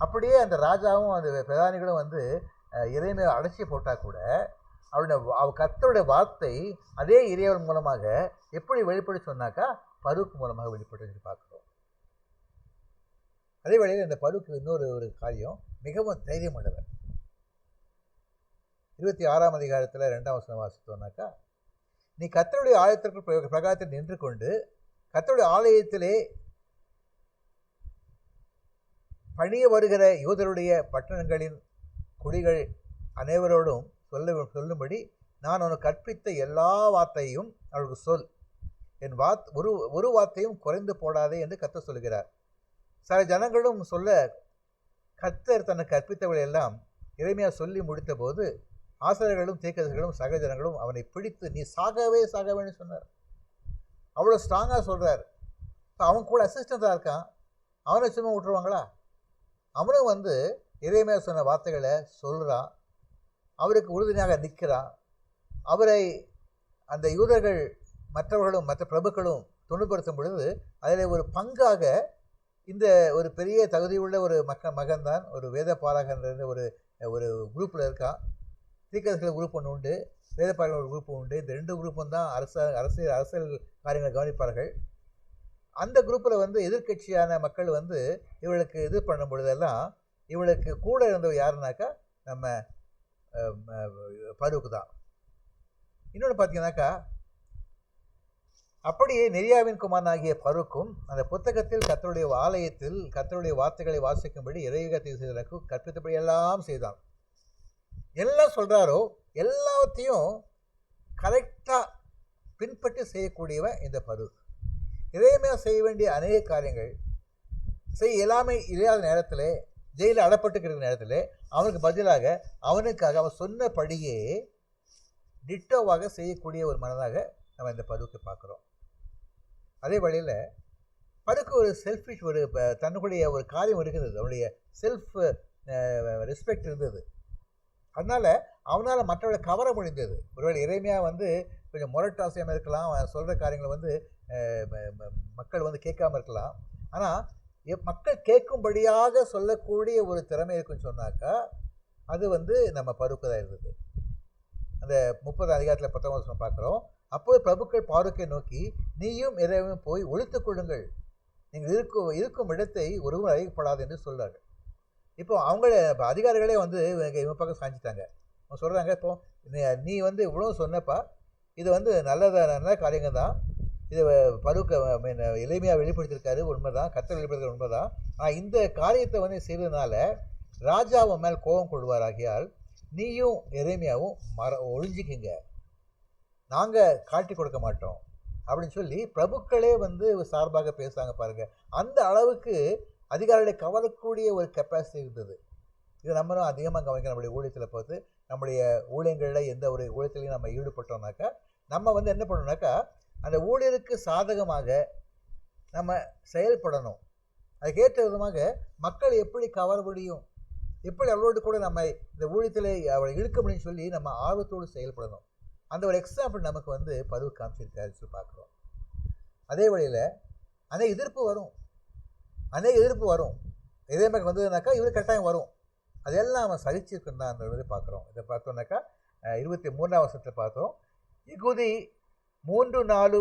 E: அப்படியே அந்த ராஜாவும் அந்த பிரதானிகளும் வந்து இறைமையை அடைச்சி போட்டால் கூட கர்த்தருடைய வார்த்தை அதே இறைவன் மூலமாக எப்படி வெளிப்பட சொன்னாக்கா பரூக் மூலமாக வெளிப்பட்டு பார்க்குறோம். அதே வேளையில் இந்த பரூக்கு இன்னொரு காரியம், மிகவும் தைரியமானவர். 26ஆம் அதிகாரத்தில் 2ஆம் வசனம் வாசித்தோம்னாக்கா, நீ கர்த்தருடைய ஆலயத்திற்கு பிரகாரத்தில் நின்று கொண்டு கர்த்தருடைய ஆலயத்திலே பணிய வருகிற யூதருடைய பட்டணங்களின் குடிகள் அனைவரோடும் சொல்லும்படி நான் உனக்கு கற்பித்த எல்லா வார்த்தையும் அவளுக்கு சொல், என் ஒரு வார்த்தையும் குறைந்து போடாதே என்று கர்த்தர் சொல்கிறார். சில ஜனங்களும் சொல்ல கர்த்தர் தனக்கு கற்பித்தவர்கள் எல்லாம் எரேமியா சொல்லி முடித்த போது ஆசிரியர்களும் தீர்க்கதரிசிகளும் சக ஜனங்களும் அவனை பிடித்து நீ சாக வேணும்னு சொன்னார். அவ்வளோ ஸ்ட்ராங்காக சொல்கிறார். அவன் கூட அசிஸ்டண்டாக இருக்கான், அவனை சும்மா விட்டுருவாங்களா? அவனும் வந்து எரேமியா சொன்ன வார்த்தைகளை சொல்கிறான், அவருக்கு உறுதுணையாக நிற்கிறான். அவரை அந்த யூதர்கள் மற்றவர்களும் மற்ற பிரபுக்களும் துணுப்படுத்தும் பொழுது அதில் ஒரு பங்காக இந்த ஒரு பெரிய தகுதியுள்ள ஒரு மகன்தான் ஒரு வேத பாராகன்ற ஒரு குரூப்பில் இருக்கான். தீர்க்கதரிசிகள் குரூப் ஒன்று உண்டு, வேத பாராகர் ஒரு குரூப் உண்டு. இந்த 2 குரூப்பும் தான் அரசியல் காரியங்களை கவனிப்பார்கள். அந்த குரூப்பில் வந்து எதிர்கட்சியான மக்கள் வந்து இவளுக்கு இது பண்ணும் பொழுதெல்லாம் இவளுக்கு கூட இருந்தவர் யாருனாக்கா நம்ம பரூக் தான். இன்னொன்று பார்த்தீங்கன்னாக்கா, அப்படியே நெரியாவின் குமாரனாகிய பருக்கும் அந்த புத்தகத்தில் கர்த்தருடைய ஆலயத்தில் கர்த்தருடைய வார்த்தைகளை வாசிக்கும்படி இறைவகத்தை செய்ததற்கு கற்பித்தபடி எல்லாம் செய்தான். எல்லாம் சொல்கிறாரோ எல்லாத்தையும் கரெக்டாக பின்பற்றி செய்யக்கூடியவன் இந்த பருக். இறைமையாக செய்ய வேண்டிய அநேக காரியங்கள் செய்ய எல்லாமே இல்லாத நேரத்தில், ஜெயிலில் அடப்பட்டுக்கிற நேரத்தில் அவனுக்கு பதிலாக அவனுக்காக அவன் சொன்னபடியே டிட்டோவாக செய்யக்கூடிய ஒரு மனதாக நம்ம இந்த பருக்கை பார்க்குறோம். அதே வழியில் பருக்கு ஒரு செல்ஃபிஷ் ஒரு தன்னுடைய ஒரு காரியம் இருக்கிறது, அவனுடைய செல்ஃப் ரெஸ்பெக்ட் இருந்தது. அதனால் அவனால் மற்றவர்களை கவர முடிந்தது. ஒருவேளை இறைமையாக கொஞ்சம் முரட்டாசியமாக இருக்கலாம், அவன் சொல்கிற காரியங்களை மக்கள் கேட்காம இருக்கலாம். ஆனால் மக்கள் கேட்கும்படியாக சொல்லக்கூடிய ஒரு திறமை இருக்குன்னு சொன்னாக்கா அது நம்ம பருக்கு தான் இருந்தது. அந்த 30 அதிகாரத்தில் 10ஆம் வசனம் பார்க்குறோம். அப்போது பிரபுக்கள் பாருக்கை நோக்கி, நீயும் இறைவனும் போய் ஒழித்துக் கொள்ளுங்கள், நீங்கள் இருக்கும் இடத்தை ஒருவர் அறியப்படாது என்று சொல்கிறார்கள். இப்போ அதிகாரிகளே இவன் பக்கம் சாஞ்சிட்டாங்க. அவங்க சொல்கிறாங்க, இப்போ நீ இவ்வளோ சொன்னப்பா, இது நல்ல காரியங்கள் தான், இது பருக்க எளிமையாக வெளிப்படுத்தியிருக்காரு, உண்மைதான், கர்த்தர் வெளிப்படுத்துகிற உண்மைதான். ஆனால் இந்த காரியத்தை செய்ததுனால ராஜாவை மேல் கோபம் கொள்வார். ஆகியால் நீயும் எரேமியாவும் ஒழிஞ்சிக்கிங்க, நாங்கள் காட்டி கொடுக்க மாட்டோம் அப்படின்னு சொல்லி பிரபுக்களே சார்பாக பேசுகிறாங்க பாருங்கள். அந்த அளவுக்கு அதிகாரிகளை கவரக்கூடிய ஒரு கெப்பாசிட்டி இருந்தது. இதை நம்மளும் அதிகமாக கவனிக்க நம்முடைய ஊழியத்தில் பார்த்து, நம்முடைய ஊழியங்களில் எந்த ஒரு ஊழியத்திலையும் நம்ம ஈடுபட்டோம்னாக்கா நம்ம என்ன பண்ணணும்னாக்கா அந்த ஊழியருக்கு சாதகமாக நம்ம செயல்படணும். அதுக்கேற்ற விதமாக மக்கள் எப்படி கவர முடியும், எப்படி அவளோடு கூட நம்ம இந்த ஊழியத்தில் அவளை இழுக்க முடியும்னு சொல்லி நம்ம ஆர்வத்தோடு செயல்படணும். அந்த ஒரு எக்ஸாம்பிள் நமக்கு பருவ காமிச்சிருக்காரு சொல்லி பார்க்குறோம். அதே வழியில் அநேக எதிர்ப்பு வரும். இதே மாதிரி வந்ததுனாக்கா இவர் கட்டாயம் வரும். அதெல்லாம் அவன் சகிச்சிருக்குன்னு தான் அந்த பார்க்குறோம். இதை பார்த்தோம்னாக்கா 23ஆம் வசனத்தில் பார்த்தோம். யெகூதி 3-4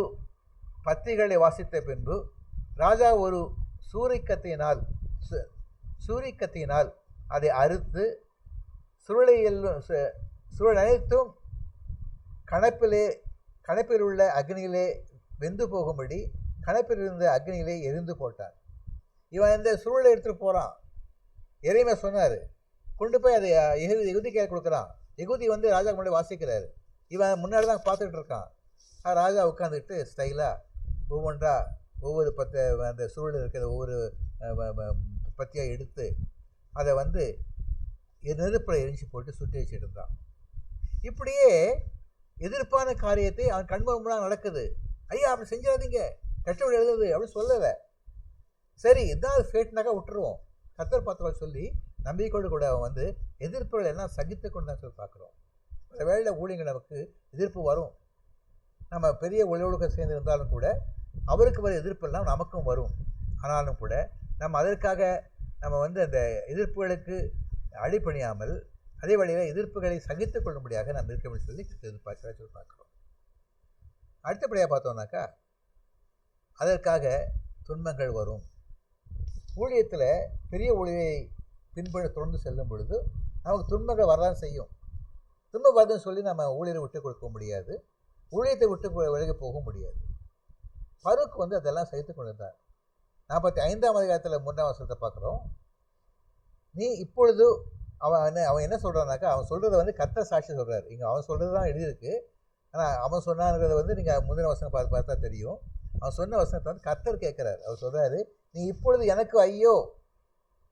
E: பத்திகளை வாசித்த பின்பு ராஜா ஒரு சூரிக்கத்தினால் அதை அறுத்து சுருள் அனைத்தும் கணப்பில் உள்ள அக்னியிலே வெந்து போகும்படி கணப்பில் இருந்த அக்னியிலே எரிந்து போட்டார். இவன் இந்த சுருளை எடுத்துகிட்டு போகிறான். எரேமியா சொன்னார், கொண்டு போய் அதை யெகூதிக்கு கொடுக்குறான். யெகூதி ராஜா முன்னாடி வாசிக்கிறாரு. இவன் முன்னாடி தான் பார்த்துக்கிட்டு இருக்கான். ராஜா உட்காந்துக்கிட்டு ஸ்டைலாக ஒவ்வொன்றா ஒவ்வொரு அந்த சுருள் இருக்கிற ஒவ்வொரு பத்தியாக எடுத்து அதை நெருப்பில் எரிஞ்சு போட்டு சுட்டி வச்சுட்டு இருந்தான். இப்படியே எதிர்ப்பான காரியத்தை அவன் கண்முன்னாக நடக்குது. ஐயா அப்படி செஞ்சாதீங்க, கட்டளை எழுதுது அப்படின்னு சொல்லலை. சரி இதான் ஃபேட்னாக்கா விட்டுருவோம். கர்த்தர் பார்த்தவர்கள் சொல்லி நம்பிக்கையோடு கூட அவன் எதிர்ப்புகள் எல்லாம் சகித்து கொண்டு தான் சொல்லி பார்க்குறோம். பல வேளையில் ஊழியர்கள் நமக்கு எதிர்ப்பு வரும். நம்ம பெரிய ஒளியோடு சேர்ந்து இருந்தாலும் கூட அவருக்கு வர எதிர்ப்பெல்லாம் நமக்கும் வரும். ஆனாலும் கூட நம்ம அதற்காக நம்ம அந்த எதிர்ப்புகளுக்கு அடிபணியாமல் அதே வழியில் எதிர்ப்புகளை சகித்து கொள்ளும்படியாக நம்ம இருக்க முடியும் சொல்லி பார்க்குறோம். அடுத்தபடியாக பார்த்தோம்னாக்கா அதற்காக துன்பங்கள் வரும். ஊழியத்தில் பெரிய ஊழியை தொடர்ந்து செல்லும் பொழுது நமக்கு துன்பங்கள் வரதான் செய்யும். துன்பம் வருதுன்னு சொல்லி நம்ம ஊழியரை விட்டு கொடுக்க முடியாது, ஊழியத்தை விட்டு விலகி போக முடியாது. பருக் அதெல்லாம் சகித்து கொண்டிருந்தார். 45ஆம் அதிகாரத்தில் 3ஆம் வசனத்தை பார்க்குறோம். நீ இப்பொழுது அவன் என்ன சொல்கிறான்னாக்கா, அவன் சொல்கிறத கர்த்தர் சாட்சி சொல்கிறார். இங்கே அவன் சொல்கிறது தான் எழுதியிருக்கு. ஆனால் அவன் சொன்னாங்கிறத நீங்கள் முந்தின வசனம் பார்த்தா தெரியும். அவன் சொன்ன வசனத்தை கர்த்தர் கேட்குறார். அவர் சொல்கிறாரு, நீ இப்பொழுது எனக்கு ஐயோ,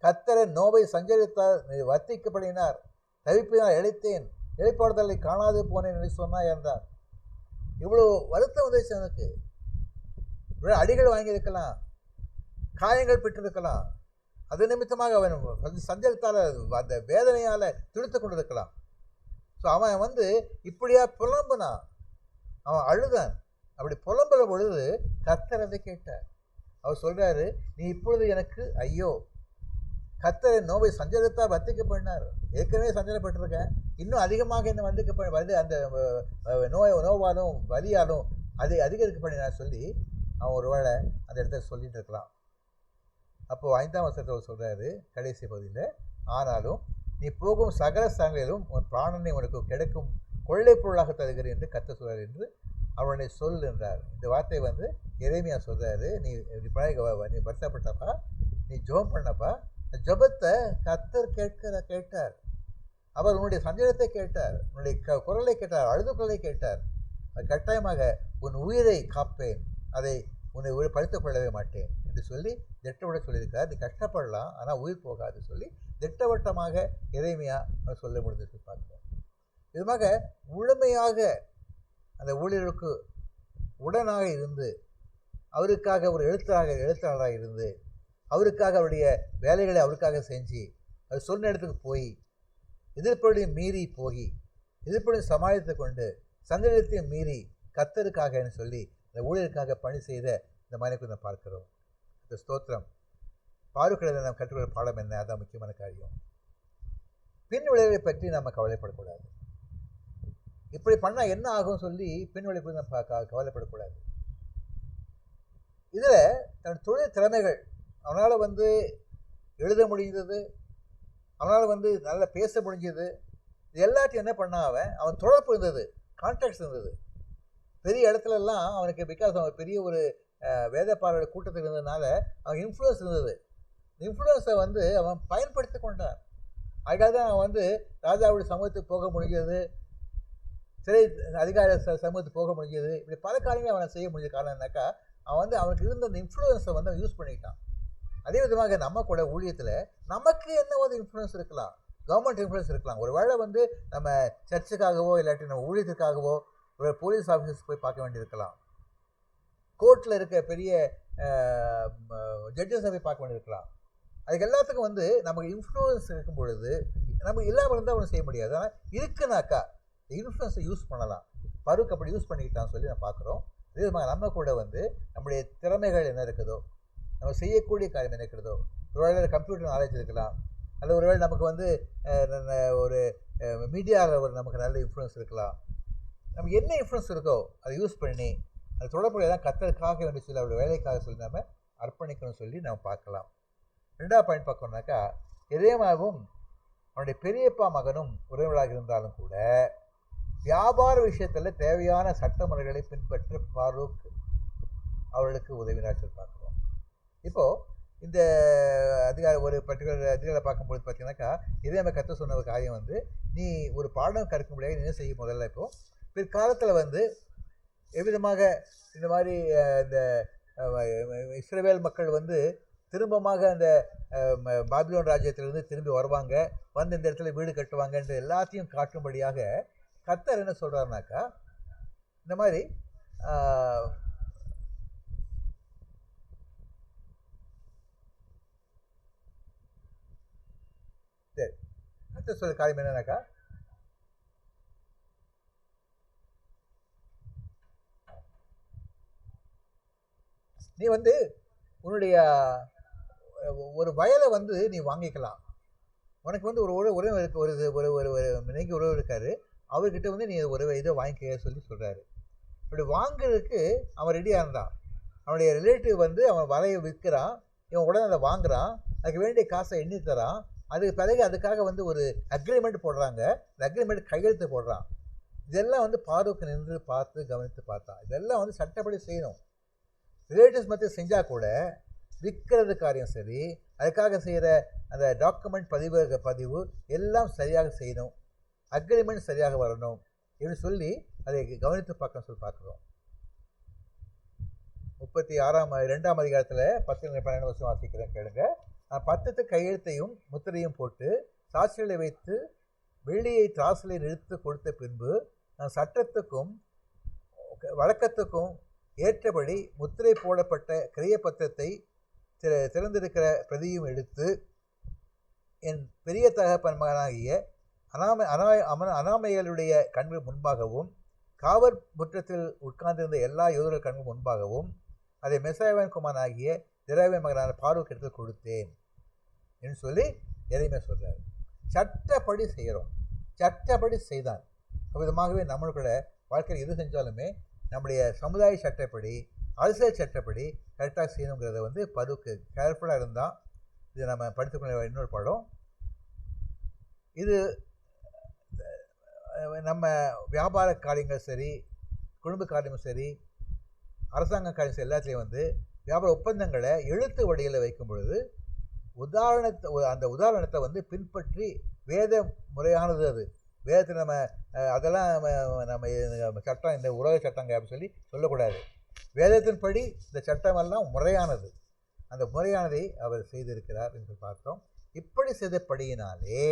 E: கர்த்தரை நோவை சஞ்சரித்தார், வர்த்திக்கப்படினார், தவிப்பினால் எழுத்தேன், எழுப்பாடுதலை காணாது போனேன் என்று சொன்னா என்றார். இவ்வளோ வருத்தம் வந்துச்சு எனக்கு. இவ்வளோ அடிகள் வாங்கியிருக்கலாம், காயங்கள் பெற்றிருக்கலாம், அது நிமித்தமாக அவன் சஞ்சரித்தால் அந்த வேதனையால் துடித்து கொண்டிருக்கலாம். ஸோ அவன் இப்படியா புலம்புனான், அவன் அழுதான். அப்படி புலம்புற பொழுது கர்த்தர் அதை கேட்டார். அவர் சொல்கிறாரு, நீ இப்பொழுது எனக்கு ஐயோ, கர்த்தரை நோவை சஞ்சரித்தால் வர்த்திக்கப்படினார். ஏற்கனவே சஞ்சலப்பட்டிருக்கேன், இன்னும் அதிகமாக என்ன அந்த நோவாலும் வலியாலும் அதை அதிகரிக்கப்படினார் சொல்லி அவன் ஒரு வேளை அந்த இடத்துல சொல்லிட்டு இருக்கலாம். அப்போது 5ஆம் வசனத்தில் சொல்கிறாரு கடைசி பகுதியில், ஆனாலும் நீ போகும் சகல ஸ்தலங்களிலும் உன் பிராணனை உனக்கு கிடைக்கும் கொள்ளை பொருளாக தருகிறேன் என்று கர்த்தர் சொல்கிறார் என்று அவனை சொல் என்றார். இந்த வார்த்தை வந்து எரேமியா சொல்கிறாரு. நீ நீ வருத்தப்பட்டப்பா, நீ ஜெபம் பண்ணப்பா. ஜெபத்தை கர்த்தர் கேட்டார். அவர் உன்னுடைய சஞ்சலத்தை கேட்டார், உன்னுடைய குரலை கேட்டார், அழுது குரலை கேட்டார். அது கட்டாயமாக உன் உயிரை காப்பேன், அதை உன்னை பறித்துக் கொள்ளவே மாட்டேன் என்று சொல்லி திட்டவட்ட சொல்லியிருக்கார். நீ கஷ்டப்படலாம், ஆனால் உயிர் போகாது சொல்லி திட்டவட்டமாக எரேமியா சொல்ல முடிஞ்சு பார்க்கிறோம். இதுமாக முழுமையாக அந்த ஊழியருக்கு உடனாக இருந்து, அவருக்காக ஒரு எழுத்தாளராக இருந்து, அவருக்காக அவருடைய வேலைகளை அவருக்காக செஞ்சு, அவர் சொன்ன இடத்துக்கு போய், எதிர்ப்பையும் மீறி போய், எதிர்ப்பையும் சமாளித்து கொண்டு, சந்தேகத்தையும் மீறி கர்த்தருக்காக சொல்லி இந்த ஊழியருக்காக பணி செய்த இந்த மனிதனை பார்க்கிறோம். இந்த ஸ்தோத்திரம் பாருக்கிறது. நாம் கற்றுக்கொள்ள பாடம் என்ன? அதான் முக்கியமான காரியம். பின் விளைவை பற்றி நம்ம கவலைப்படக்கூடாது. இப்படி பண்ணால் என்ன ஆகும் சொல்லி பின் விளைவு நம்ம கவலைப்படக்கூடாது. இதில் தன் தொழில் திறமைகள், அவனால் வந்து எழுத முடிஞ்சது, அவனால் வந்து நல்லா பேச முடிஞ்சது, இது எல்லாத்தையும் என்ன பண்ண அவன் தொடர்பு இருந்தது, கான்டாக்ட்ஸ் இருந்தது. பெரிய இடத்துலலாம் அவனுக்கு பிகாஸ் அவன் பெரிய ஒரு வேதப்பாரோட கூட்டத்தில் இருந்ததுனால அவன் இன்ஃப்ளூயன்ஸ் இருந்தது. இன்ஃப்ளூயன்ஸை வந்து அவன் பயன்படுத்தி கொண்டான். அதுக்காக தான் அவன் வந்து ராஜாவுடைய சமூகத்துக்கு போக முடிஞ்சது, சிறை அதிகார சமூகத்துக்கு போக முடிஞ்சது. இப்படி பல காரியங்களை அவனை செய்ய முடிஞ்ச காரணம் என்னக்கா, அவன் வந்து அவனுக்கு இருந்த அந்த இன்ஃப்ளூயன்ஸை வந்து அவன் யூஸ் பண்ணிக்கிட்டான். அதே விதமாக நம்ம கூட ஊழியத்தில் நமக்கு என்ன ஒரு இன்ஃப்ளூயன்ஸ் இருக்கலாம், கவர்மெண்ட் இன்ஃப்ளூயன்ஸ் இருக்கலாம். ஒரு வேளை வந்து நம்ம சர்ச்சுக்காகவோ இல்லாட்டி நம்ம ஊழியத்துக்காகவோ ஒரு போலீஸ் ஆஃபீஸர்ஸ் போய் பார்க்க வேண்டியிருக்கலாம், கோர்ட்டில் இருக்க பெரிய ஜட்ஜஸை போய் பார்க்க வேண்டியிருக்கலாம். அதுக்கு எல்லாத்துக்கும் வந்து நமக்கு இன்ஃப்ளூயன்ஸ் இருக்கும் பொழுது நமக்கு இல்லாமல் இருந்தால் ஒன்றும் செய்ய முடியாது. ஆனால் இருக்குனாக்கா இன்ஃப்ளூயன்ஸை யூஸ் பண்ணலாம். பருக்கு அப்படி யூஸ் பண்ணிக்கிட்டான்னு சொல்லி நம்ம பார்க்குறோம். அதே விதமாக நம்ம கூட வந்து நம்முடைய திறமைகள் என்ன இருக்குதோ, நம்ம செய்யக்கூடிய காரியம் என்ன இருக்கிறதோ, ஒரு வேளை கம்ப்யூட்டர் நாலேஜ் இருக்கலாம், அல்லது ஒரு வேளை நமக்கு வந்து ஒரு மீடியாவில் ஒரு நமக்கு நல்ல இன்ஃப்ளூயன்ஸ் இருக்கலாம். நமக்கு என்ன இன்ஃப்ளூயன்ஸ் இருக்கோ அதை யூஸ் பண்ணி அது தொடர்புடையதான் கர்த்தருக்காக வேண்டி சொல்லி அவருடைய வேலைக்காக சொல்லி நம்ம அர்ப்பணிக்கணும்னு சொல்லி நம்ம பார்க்கலாம். ரெண்டாவது பாயிண்ட் பார்க்கணுன்னாக்கா, எரேமியாவும் அவனுடைய பெரியப்பா மகனும் உறவுகளாக இருந்தாலும் கூட வியாபார விஷயத்தில் தேவையான சட்ட முறைகளை பின்பற்ற பாரூக் அவர்களுக்கு உதவினார் சொல்லி பார்க்குறோம். இப்போது இந்த ஒரு பர்டிகுலர் அதிகாரில் பார்க்கும்போது பார்த்தீங்கன்னாக்கா, எரேமியா கர்த்தர் சொன்ன ஒரு காரியம் வந்து, நீ ஒரு பாடம் கற்க முடியாது, என்ன செய்ய முதல்ல இப்போது பிற்காலத்தில் வந்து எவ்விதமாக இந்த மாதிரி இந்த இஸ்ரவேல் மக்கள் வந்து திரும்பமாக அந்த பாபிலோன் ராஜ்யத்திலிருந்து திரும்பி வருவாங்க, வந்து இந்த இடத்துல வீடு கட்டுவாங்கன்ற எல்லாத்தையும் காட்டும்படியாக கர்த்தர் என்ன சொல்கிறாருனாக்கா, இந்த மாதிரி சரி கர்த்தர் சொல்ற காரியம் என்னன்னாக்கா, நீ வந்து உன்னுடைய ஒரு வயலை வந்து நீ வாங்கிக்கலாம். உனக்கு வந்து ஒரு உறவு இருக்கு, நெருங்கிய உறவு இருக்காரு, அவர்கிட்ட வந்து நீ ஒரு இதை வாங்கிக்க சொல்லி சொல்கிறாரு. இப்படி வாங்குறதுக்கு அவன் ரெடியாக இருந்தான். அவனுடைய ரிலேட்டிவ் வந்து அவன் வலையை விற்கிறான், இவன் உடனே அதை வாங்குறான், அதுக்கு வேண்டிய காசை எண்ணி தரான். அதுக்கு பிறகு அதுக்காக வந்து ஒரு அக்ரிமெண்ட் போடுறாங்க, அந்த அக்ரிமெண்ட் கையெழுத்து போடுறான். இதெல்லாம் வந்து பாரூக்கு நின்று பார்த்து கவனித்து பார்த்தான். இதெல்லாம் வந்து சட்டப்படி செய்யணும். ரிலேட்டிவ்ஸ் மத்திய செஞ்சால் கூட விற்கிறது காரியம் சரி, அதுக்காக செய்கிற அந்த டாக்குமெண்ட் பதிவு எல்லாம் சரியாக செய்யணும், அக்ரிமெண்ட் சரியாக வரணும் இப்படி சொல்லி அதை கவனித்து பார்க்கணும்னு சொல்லி பார்க்குறோம். 2ஆம் அதிகாரத்தில் 10-12 வாசிக்கிறேன் கேளுங்க. 10 கையெழுத்தையும் முத்திரையும் போட்டு சாட்சிகளை வைத்து வெள்ளியை திராசிலை நிறுத்து கொடுத்த பின்பு நான் சட்டத்துக்கும் வழக்கத்துக்கும் ஏற்றபடி முத்திரை போடப்பட்ட கிரியப்பத்திரத்தை திறந்திருக்கிற பிரதியும் எடுத்து என் பெரிய தகப்பன் மகனாகிய அனாமையலுடைய கண்கள் முன்பாகவும் காவல் முற்றத்தில் உட்கார்ந்திருந்த எல்லா யூதர்கள் கண்கள் முன்பாகவும் அதை மெசாயாவின் குமாரனாகிய திராவின் மகனான பாரூக் எடுத்து கொடுத்தேன் என்று சொல்லி எரேமியா சொல்கிறார். சட்டப்படி செய்கிறோம், சட்டப்படி செய்தான். விதமாகவே நம்மளுடைய வாழ்க்கையில் எது செஞ்சாலுமே நம்முடைய சமுதாய சட்டப்படி அரசியல் சட்டப்படி கரெக்டாக செய்யணுங்கிறத வந்து பருக்கு கேர்ஃபுல்லாக இருந்தால், இது நம்ம படித்துக்கொள்ள இன்னொரு பாடம். இது நம்ம வியாபார காரியங்கள் சரி, குடும்ப காரியமும் சரி, அரசாங்க காரியம் சரி, எல்லாத்துலேயும் வந்து வியாபார ஒப்பந்தங்களை எழுத்து வடிவில் வைக்கும் பொழுது அந்த உதாரணத்தை வந்து பின்பற்றி வேத முறையானது. அது வேதத்தில் நம்ம அதெல்லாம் நம்ம சட்டம், இந்த உலக சட்டங்க அப்படின்னு சொல்லி சொல்லக்கூடாது. வேதத்தின்படி இந்த சட்டமெல்லாம் முறையானது. அந்த முறையானதை அவர் செய்திருக்கிறார் என்று பார்த்தோம். இப்படி செய்தபடியினாலே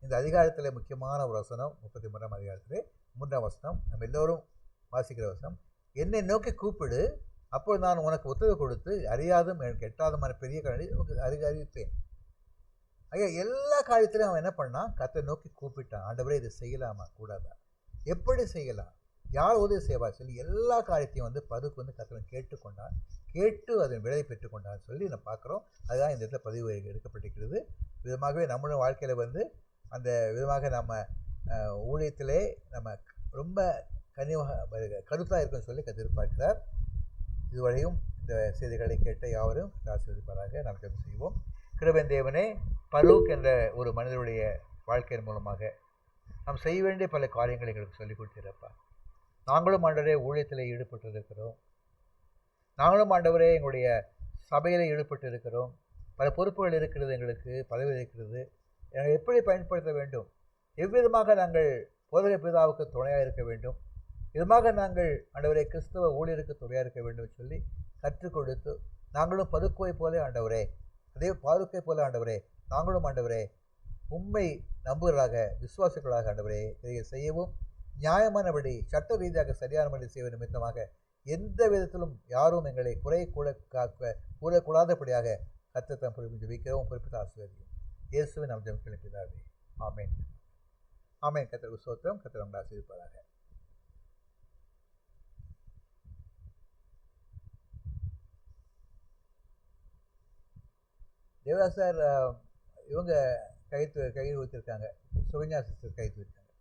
E: இந்த அதிகாரத்தில் முக்கியமான ஒரு வசனம் 33ஆம் அதிகாரத்தில் 3ஆம் வசனம், நம்ம எல்லோரும் வாசிக்கிற வசனம், என்னை நோக்கி கூப்பிடு, அப்போது நான் உனக்கு உத்தரவு கொடுத்து அறியாதும் எனக்கு எட்டாதமான பெரிய காரியத்தை உனக்கு அறிவிப்பேன். ஐயா, எல்லா காரியத்திலையும் அவன் என்ன பண்ணான்? கர்த்தரை நோக்கி கூப்பிட்டான். ஆண்டவரே இதை செய்யலாமா கூடாதா, எப்படி செய்யலாம், யார் உதவி செய்வா சொல்லி எல்லா காரியத்தையும் வந்து பதுக்கு வந்து கர்த்தரை கேட்டுக்கொண்டான். கேட்டு அதன் விளைவை பெற்றுக்கொண்டான்னு சொல்லி நம்ம பார்க்குறோம். அதுதான் இந்த இடத்துல பதிவு எடுக்கப்பட்டிருக்கிறது. விதமாகவே நம்மளுடைய வாழ்க்கையில் வந்து அந்த விதமாக நம்ம ஊழியத்திலே நம்ம ரொம்ப கருத்தாக இருக்குன்னு சொல்லி எதிர்பார்க்கிறார். இதுவரையும் இந்த செய்திகளை கேட்ட யாவரும் ஆசீர்வதிப்பாராக. நாம் ஜெபம் செய்வோம். கிருபையின் தேவனே, பரூக் என்ற ஒரு மனிதனுடைய வாழ்க்கையின் மூலமாக நாம் செய்ய வேண்டிய பல காரியங்களை எங்களுக்கு சொல்லிக் கொடுத்திருப்பா. நாங்களும் ஆண்டவரே ஊழியத்தில் ஈடுபட்டு இருக்கிறோம். நாங்களும் ஆண்டவரே எங்களுடைய சபையில் ஈடுபட்டு இருக்கிறோம். பல பொறுப்புகள் இருக்கிறது, எங்களுக்கு பதவி இருக்கிறது. எங்களை எப்படி பயன்படுத்த வேண்டும், எவ்விதமாக நாங்கள் போதக பிதாவுக்கு துணையாக இருக்க வேண்டும், விதமாக நாங்கள் ஆண்டவரே கிறிஸ்தவ ஊழியருக்கு துணையாக இருக்க வேண்டும் சொல்லி கற்றுக் கொடுத்து, நாங்களும் பதுக்குவை போல ஆண்டவரே, அதே பாதுக்கை போல ஆண்டவரே, நாங்களும் ஆண்டவரே உண்மை நம்புகளாக விசுவாசிகளாக ஆண்டவரே இதை செய்யவும், நியாயமானபடி சட்ட ரீதியாக சரியானபடி செய்வ நிமித்தமாக எந்த விதத்திலும் யாரும் எங்களை கூறக்கூடாதபடியாக கர்த்தர் பொறுப்பு வைக்கிறோம். பொறுப்பிட்டு ஆசீர்வதியும் இயேசுவின் நாம் ஜெபம் பிதாவே, ஆமென். ஆமென். கர்த்தருக்கு ஸ்தோத்திரம். கர்த்தர் நம்மை ஆசீர்வதிப்பாராக. தேவதாஸ் சார் இவங்க கை ஊற்றிருக்காங்க. சுகன்யா சிஸ்டர் கை ஊற்றிருக்காங்க.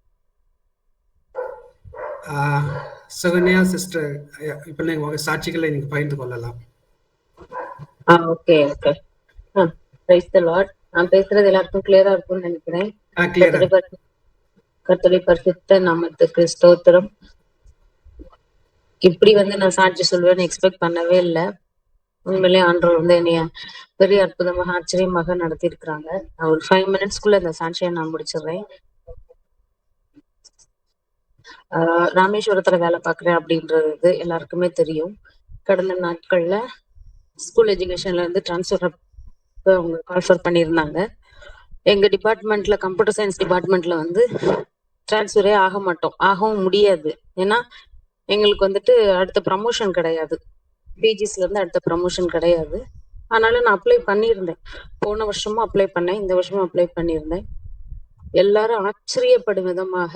B: சுகன்யா சிஸ்டர், இப்போ நீங்கள் சாட்சிகளை நீங்கள் பகிர்ந்து கொள்ளலாம்.
F: Okay okay. Praise the Lord. நான் பேசுறது எல்லாருக்கும் கிளியரா இருக்கும்னு நினைக்கிறேன். கர்த்தருடைய பரிசுத்த நாமத்துக்கு ஸ்தோத்திரம். இப்படி வந்து நான் சாட்சி சொல்வேன்னு எக்ஸ்பெக்ட் பண்ணவே இல்லை. உண்மையிலேயே ஆண்டவர் வந்து என்னைய பெரிய அற்புதமாக ஆச்சரியமாக நடத்தி இருக்கிறாங்க. நான் ஒரு 5 minutesக்குள்ள இந்த சாட்சியை நான் முடிச்சிடுறேன். ராமேஸ்வரத்துல வேலை பார்க்குறேன் அப்படின்றது எல்லாருக்குமே தெரியும். கடந்த நாட்கள்ல ஸ்கூல் எஜுகேஷன்ல இருந்து டிரான்ஸ்ஃபர் அவங்க கால்ஃபர் பண்ணியிருந்தாங்க. எங்க டிபார்ட்மெண்ட்ல கம்ப்யூட்டர் சயின்ஸ் டிபார்ட்மெண்ட்ல வந்து டிரான்ஸ்ஃபரே ஆகவும் முடியாது. ஏன்னா எங்களுக்கு வந்துட்டு அடுத்த ப்ரமோஷன் கிடையாது. பிஜிஸ்ல இருந்து அடுத்த ப்ரமோஷன் கிடையாது. அதனால நான் அப்ளை பண்ணியிருந்தேன். போன வருஷமும் அப்ளை பண்ணேன், இந்த வருஷமும் அப்ளை பண்ணியிருந்தேன். எல்லாரும் ஆச்சரியப்படும் விதமாக